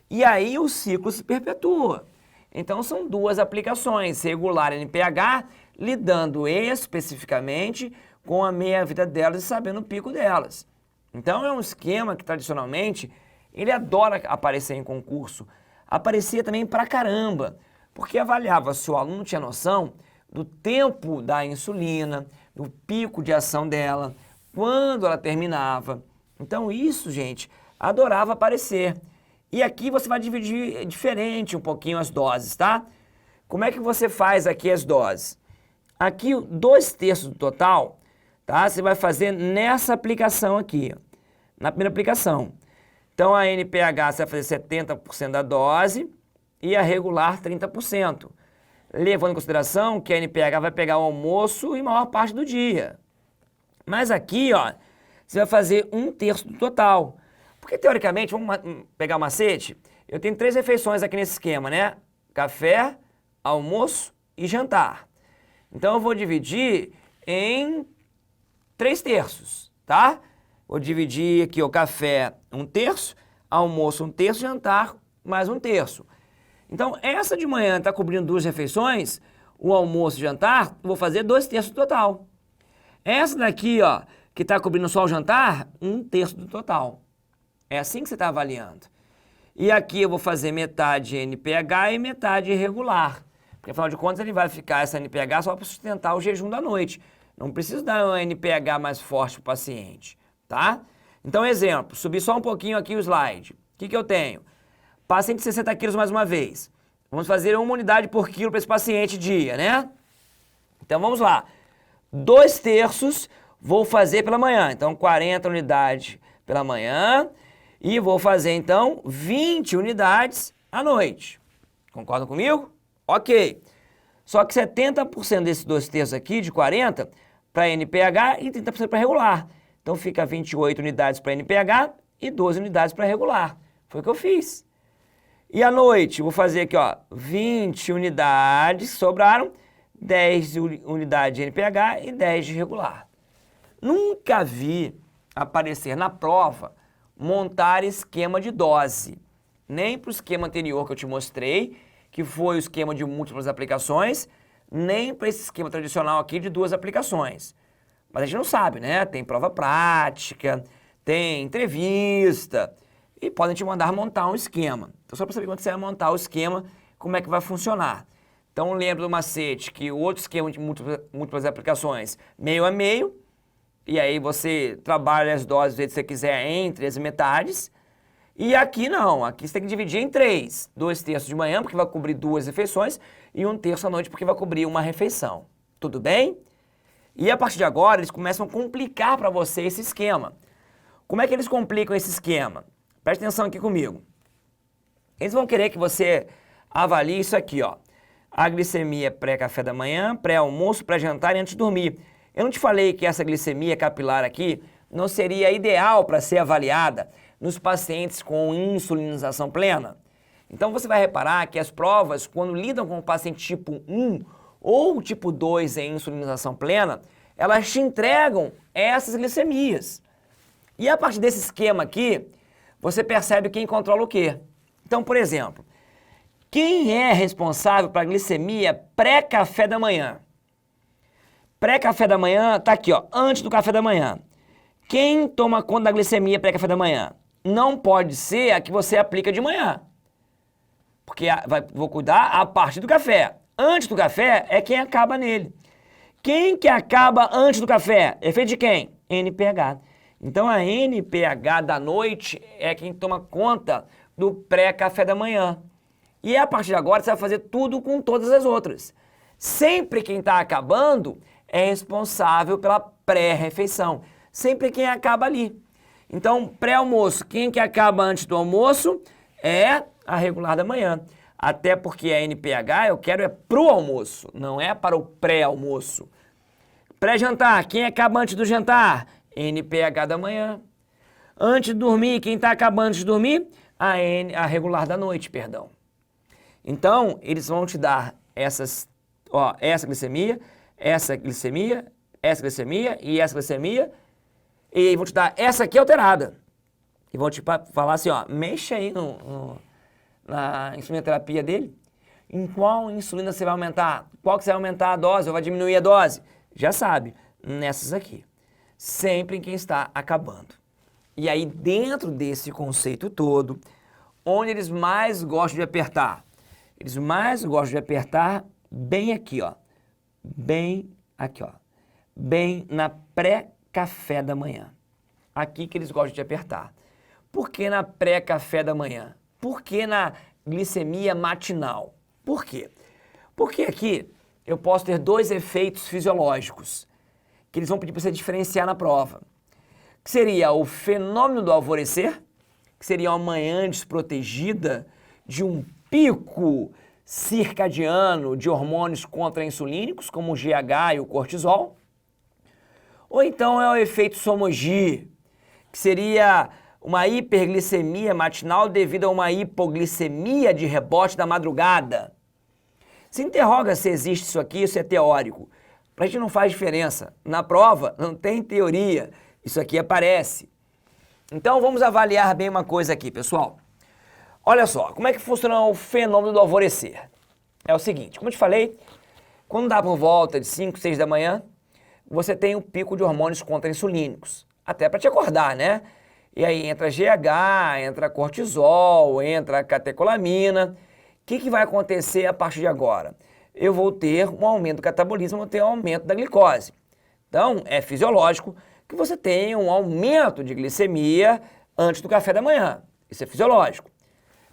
[SPEAKER 1] E aí, o ciclo se perpetua. Então, são duas aplicações, regular e NPH, lidando especificamente com a meia-vida delas e sabendo o pico delas. Então, é um esquema que, tradicionalmente, ele adora aparecer em concurso. Aparecia também pra caramba, porque avaliava se o aluno tinha noção do tempo da insulina, do pico de ação dela, quando ela terminava. Então, isso, gente, adorava aparecer. E aqui você vai dividir diferente um pouquinho as doses, tá? Como é que você faz aqui as doses? Aqui, 2/3 do total, tá? Você vai fazer nessa aplicação aqui, ó, na primeira aplicação. Então, a NPH você vai fazer 70% da dose e a regular 30%. Levando em consideração que a NPH vai pegar o almoço e maior parte do dia. Mas aqui, ó, você vai fazer 1/3 do total. Porque, teoricamente, vamos pegar o macete, eu tenho 3 refeições aqui nesse esquema, né? Café, almoço e jantar. Então, eu vou dividir em 3/3, tá? Vou dividir aqui o café 1/3, almoço 1/3, jantar mais 1/3. Então, essa de manhã está cobrindo 2 refeições, o almoço e jantar, vou fazer 2/3 do total. Essa daqui, ó, que está cobrindo só o jantar, 1/3 do total. É assim que você está avaliando. E aqui eu vou fazer metade NPH e metade regular. Porque, afinal de contas, ele vai ficar essa NPH só para sustentar o jejum da noite. Não preciso dar uma NPH mais forte para o paciente, tá? Então, exemplo, subir só um pouquinho aqui o slide. O que eu tenho? Paciente de 60 quilos mais uma vez. Vamos fazer 1 unidade por quilo para esse paciente dia, né? Então, vamos lá. 2/3 vou fazer pela manhã. Então, 40 unidades pela manhã. E vou fazer, então, 20 unidades à noite. Concordam comigo? Ok. Só que 70% desses 2/3 aqui, de 40, para NPH e 30% para regular. Então, fica 28 unidades para NPH e 12 unidades para regular. Foi o que eu fiz. E à noite, vou fazer aqui, ó, 20 unidades, sobraram 10 unidades de NPH e 10 de regular. Nunca vi aparecer na prova montar esquema de dose. Nem para o esquema anterior que eu te mostrei, que foi o esquema de múltiplas aplicações, nem para esse esquema tradicional aqui de 2 aplicações. Mas a gente não sabe, né? Tem prova prática, tem entrevista, e podem te mandar montar um esquema. Então, só para saber quando você vai montar o esquema, como é que vai funcionar. Então, lembra do macete que o outro esquema de múltiplas aplicações, meio a meio, e aí você trabalha as doses do jeito que você quiser entre as metades. E aqui não, aqui você tem que dividir em 3. 2/3 de manhã, porque vai cobrir 2 refeições, e 1/3 à noite, porque vai cobrir uma refeição. Tudo bem? E a partir de agora, eles começam a complicar para você esse esquema. Como é que eles complicam esse esquema? Preste atenção aqui comigo. Eles vão querer que você avalie isso aqui, ó. A glicemia pré-café da manhã, pré-almoço, pré-jantar e antes de dormir. Eu não te falei que essa glicemia capilar aqui não seria ideal para ser avaliada nos pacientes com insulinização plena? Então você vai reparar que as provas, quando lidam com o paciente tipo 1 ou tipo 2 em insulinização plena, elas te entregam essas glicemias. E a partir desse esquema aqui, você percebe quem controla o quê. Então, por exemplo, quem é responsável para a glicemia pré-café da manhã? Pré-café da manhã, tá aqui, ó, antes do café da manhã. Quem toma conta da glicemia pré-café da manhã? Não pode ser a que você aplica de manhã. Porque vou cuidar a partir do café. Antes do café é quem acaba nele. Quem que acaba antes do café? Efeito de quem? NPH. Então a NPH da noite é quem toma conta do pré-café da manhã. E a partir de agora você vai fazer tudo com todas as outras. Sempre quem está acabando é responsável pela pré-refeição. Sempre quem acaba ali. Então, pré-almoço, quem que acaba antes do almoço é a regular da manhã. Até porque a NPH eu quero é pro almoço, não é para o pré-almoço. Pré-jantar, quem acaba antes do jantar? NPH da manhã. Antes de dormir, quem está acabando antes de dormir? A regular da noite, perdão. Então, eles vão te dar essa glicemia, essa glicemia, essa glicemia e essa glicemia, e vão te dar essa aqui alterada. E vão te falar assim, ó, mexa aí na insulinoterapia dele. Em qual insulina você vai aumentar? Qual que você vai aumentar a dose ou vai diminuir a dose? Já sabe, nessas aqui. Sempre em quem está acabando. E aí, dentro desse conceito todo, onde eles mais gostam de apertar? Eles mais gostam de apertar bem aqui, ó. Bem aqui, ó. Bem na pré-café da manhã. Aqui que eles gostam de apertar. Por que na pré-café da manhã? Por que na glicemia matinal? Por quê? Porque aqui eu posso ter dois efeitos fisiológicos que eles vão pedir para você diferenciar na prova. Que seria o fenômeno do alvorecer, que seria uma manhã desprotegida de um pico circadiano de hormônios contra-insulínicos, como o GH e o cortisol. Ou então é o efeito Somogyi, que seria uma hiperglicemia matinal devido a uma hipoglicemia de rebote da madrugada. Se interroga se existe isso aqui, isso é teórico. Pra gente não faz diferença. Na prova não tem teoria, isso aqui aparece. Então vamos avaliar bem uma coisa aqui, pessoal. Olha só, como é que funciona o fenômeno do alvorecer? É o seguinte, como eu te falei, quando dá por volta de 5, 6 da manhã, você tem um pico de hormônios contra-insulínicos. Até para te acordar, né? E aí entra GH, entra cortisol, entra catecolamina. O que vai acontecer a partir de agora? Eu vou ter um aumento do catabolismo, vou ter um aumento da glicose. Então, é fisiológico que você tenha um aumento de glicemia antes do café da manhã. Isso é fisiológico.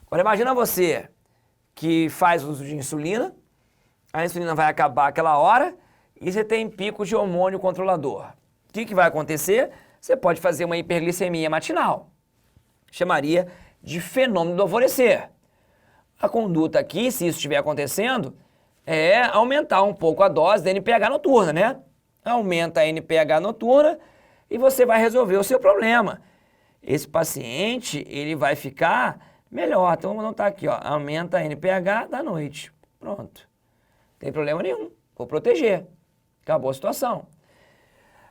[SPEAKER 1] Agora, imagina você que faz uso de insulina, a insulina vai acabar aquela hora e você tem picos de hormônio controlador. O que vai acontecer? Você pode fazer uma hiperglicemia matinal. Chamaria de fenômeno do alvorecer. A conduta aqui, se isso estiver acontecendo, é aumentar um pouco a dose da NPH noturna, né? Aumenta a NPH noturna e você vai resolver o seu problema. Esse paciente, ele vai ficar melhor. Então vamos anotar aqui, ó, aumenta a NPH da noite. Pronto. Não tem problema nenhum. Vou proteger. Acabou a situação.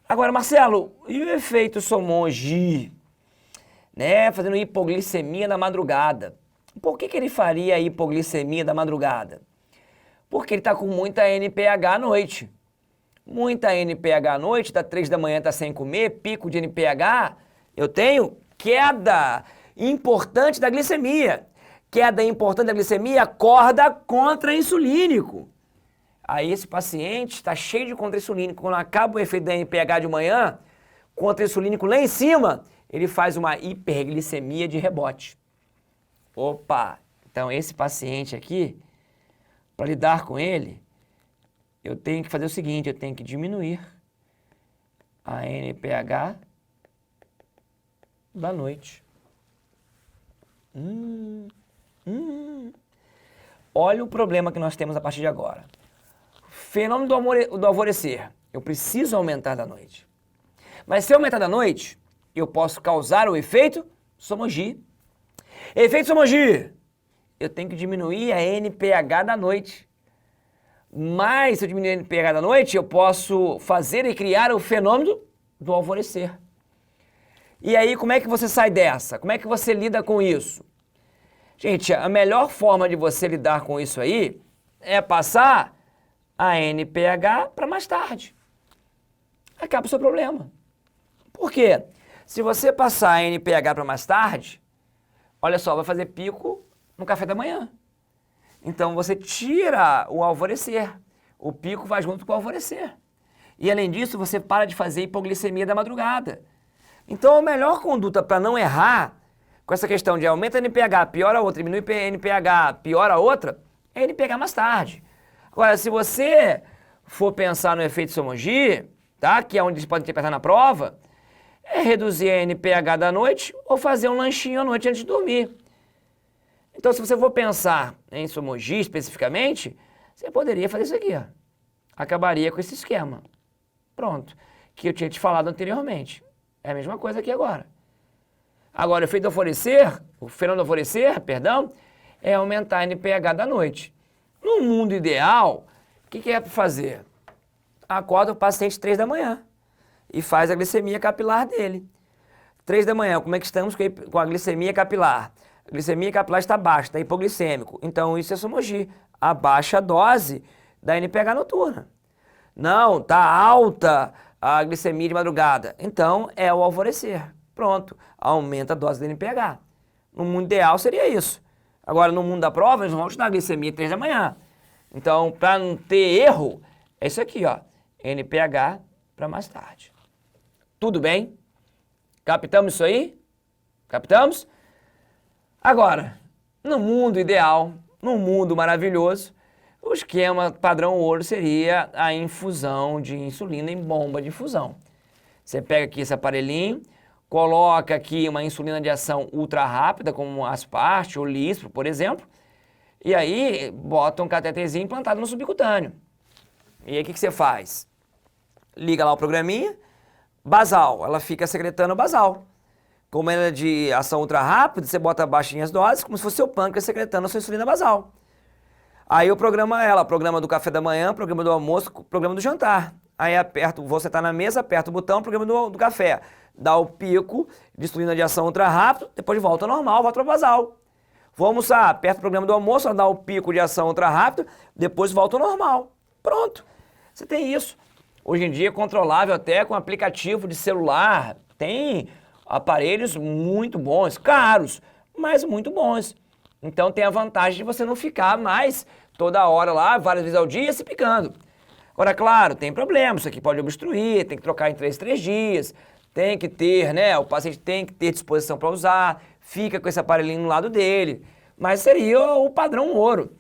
[SPEAKER 1] Agora, Marcelo, e o efeito Somogyi, né? Fazendo hipoglicemia na madrugada. Por que ele faria hipoglicemia da madrugada? Porque ele está com muita NPH à noite. Muita NPH à noite, da 3 da manhã está sem comer, pico de NPH, eu tenho queda importante da glicemia. Queda importante da glicemia, acorda contra-insulínico. Aí esse paciente está cheio de contra-insulínico. Quando acaba o efeito da NPH de manhã, contra-insulínico lá em cima, ele faz uma hiperglicemia de rebote. Opa! Então esse paciente aqui, para lidar com ele, eu tenho que fazer o seguinte, eu tenho que diminuir a NPH da noite. Olha o problema que nós temos a partir de agora. Fenômeno do alvorecer. Eu preciso aumentar da noite. Mas se eu aumentar da noite, eu posso causar o efeito Somogyi. Efeito Somogyi. eu tenho que diminuir a NPH da noite. Mas se eu diminuir a NPH da noite, eu posso fazer e criar o fenômeno do alvorecer. E aí, como é que você sai dessa? Como é que você lida com isso? Gente, a melhor forma de você lidar com isso aí é passar a NPH para mais tarde. Acaba o seu problema. Por quê? Se você passar a NPH para mais tarde, olha só, vai fazer pico no café da manhã. Então você tira o alvorecer. O pico vai junto com o alvorecer. E além disso, você para de fazer hipoglicemia da madrugada. Então a melhor conduta para não errar com essa questão de aumenta a NPH, piora a outra, diminui a NPH, piora a outra, é NPH mais tarde. Agora, se você for pensar no efeito Somogyi, tá? Que é onde você pode interpretar na prova, é reduzir a NPH da noite ou fazer um lanchinho à noite antes de dormir. Então, se você for pensar em Somogyi especificamente, você poderia fazer isso aqui, ó. Acabaria com esse esquema. Pronto. Que eu tinha te falado anteriormente. É a mesma coisa aqui agora. Agora, o efeito do alvorecer, o fenômeno do alvorecer, perdão, é aumentar a NPH da noite. No mundo ideal, o que é para fazer? Acorda o paciente 3 da manhã e faz a glicemia capilar dele. 3 da manhã, como é que estamos com a glicemia capilar? A glicemia capilar está baixa, está hipoglicêmico. Então isso é Somogyi, a baixa dose da NPH noturna. Não, está alta a glicemia de madrugada. Então é o alvorecer. Pronto, aumenta a dose da NPH. No mundo ideal seria isso. Agora no mundo da prova eles vão te dar a glicemia 3 da manhã. Então para não ter erro, é isso aqui, ó. NPH para mais tarde. Tudo bem? Captamos isso aí? Captamos? Agora, no mundo ideal, no mundo maravilhoso, o esquema padrão ouro seria a infusão de insulina em bomba de infusão. Você pega aqui esse aparelhinho, coloca aqui uma insulina de ação ultra rápida, como Aspart ou Lispro, por exemplo, e aí bota um cateterzinho implantado no subcutâneo. E aí o que você faz? Liga lá o programinha, basal, ela fica secretando basal. Como ela é de ação ultra rápida, você bota baixinhas doses, como se fosse seu pâncreas secretando a sua insulina basal. Aí eu programa ela, programa do café da manhã, programa do almoço, programa do jantar. Aí aperto, você tá na mesa, aperta o botão, programa do café. Dá o pico de insulina de ação ultra rápido, depois volta ao normal, volta para basal. Vou almoçar, aperta o programa do almoço, dá o pico de ação ultra rápido, depois volta ao normal. Pronto, você tem isso. Hoje em dia é controlável até com aplicativo de celular, tem aparelhos muito bons, caros, mas muito bons. Então tem a vantagem de você não ficar mais toda hora lá, várias vezes ao dia, se picando. Agora, claro, tem problema, isso aqui pode obstruir, tem que trocar em 3 dias, tem que ter, né, o paciente tem que ter disposição para usar, fica com esse aparelhinho no lado dele, mas seria o padrão ouro.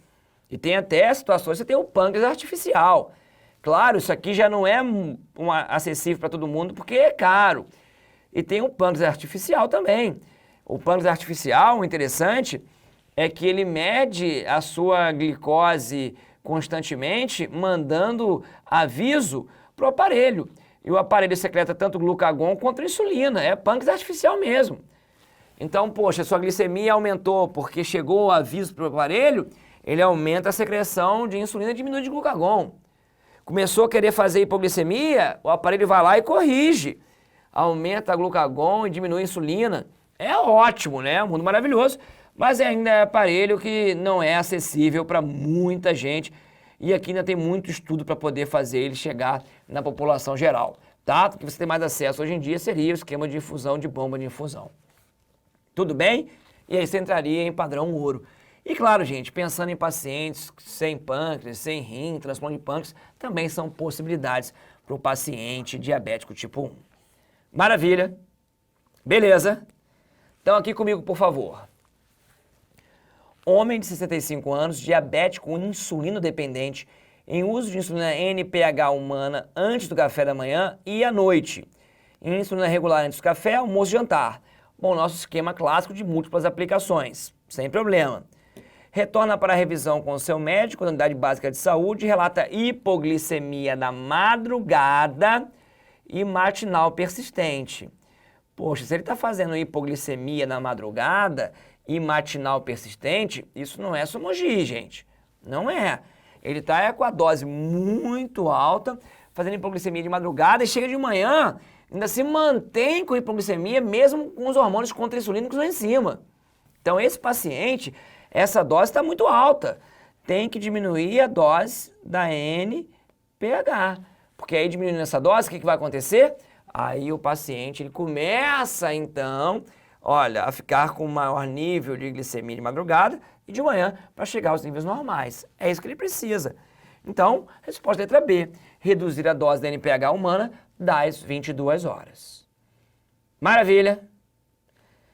[SPEAKER 1] E tem até situações que você tem o pâncreas artificial. Claro, isso aqui já não é acessível para todo mundo porque é caro. E tem o pâncreas artificial também. O pâncreas artificial, o interessante é que ele mede a sua glicose constantemente, mandando aviso para o aparelho. E o aparelho secreta tanto glucagon quanto insulina, é pâncreas artificial mesmo. Então, poxa, sua glicemia aumentou porque chegou o aviso para o aparelho, ele aumenta a secreção de insulina e diminui de glucagon. Começou a querer fazer hipoglicemia, o aparelho vai lá e corrige. Aumenta a glucagon e diminui a insulina. É ótimo, né? Um mundo maravilhoso, mas ainda é aparelho que não é acessível para muita gente e aqui ainda tem muito estudo para poder fazer ele chegar na população geral, tá? O que você tem mais acesso hoje em dia seria o esquema de infusão de bomba de infusão. Tudo bem? E aí você entraria em padrão ouro. E claro, gente, pensando em pacientes sem pâncreas, sem rim, transplante de pâncreas, também são possibilidades para o paciente diabético tipo 1. Maravilha. Beleza. Então aqui comigo, por favor. Homem de 65 anos, diabético insulino dependente, em uso de insulina NPH humana antes do café da manhã e à noite. Insulina regular antes do café, almoço e jantar. Bom, nosso esquema clássico de múltiplas aplicações, sem problema. Retorna para a revisão com o seu médico da unidade básica de saúde, relata hipoglicemia da madrugada e matinal persistente. Poxa, se ele está fazendo hipoglicemia na madrugada, e matinal persistente, isso não é Somogy, gente. Não é. Ele está com a dose muito alta, fazendo hipoglicemia de madrugada e chega de manhã, ainda se mantém com hipoglicemia, mesmo com os hormônios contra-insulínicos lá em cima. Então esse paciente, essa dose está muito alta. Tem que diminuir a dose da NPH. Porque aí diminuindo essa dose, o que vai acontecer? Aí o paciente ele começa então, olha, a ficar com maior nível de glicemia de madrugada e de manhã para chegar aos níveis normais. É isso que ele precisa. Então, resposta letra B, reduzir a dose da NPH humana das 22 horas. Maravilha?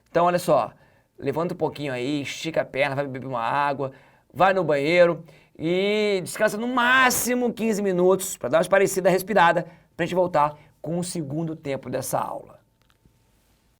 [SPEAKER 1] Então, olha só, levanta um pouquinho aí, estica a perna, vai beber uma água, vai no banheiro e descansa no máximo 15 minutos para dar uma parecida respirada para a gente voltar com o segundo tempo dessa aula.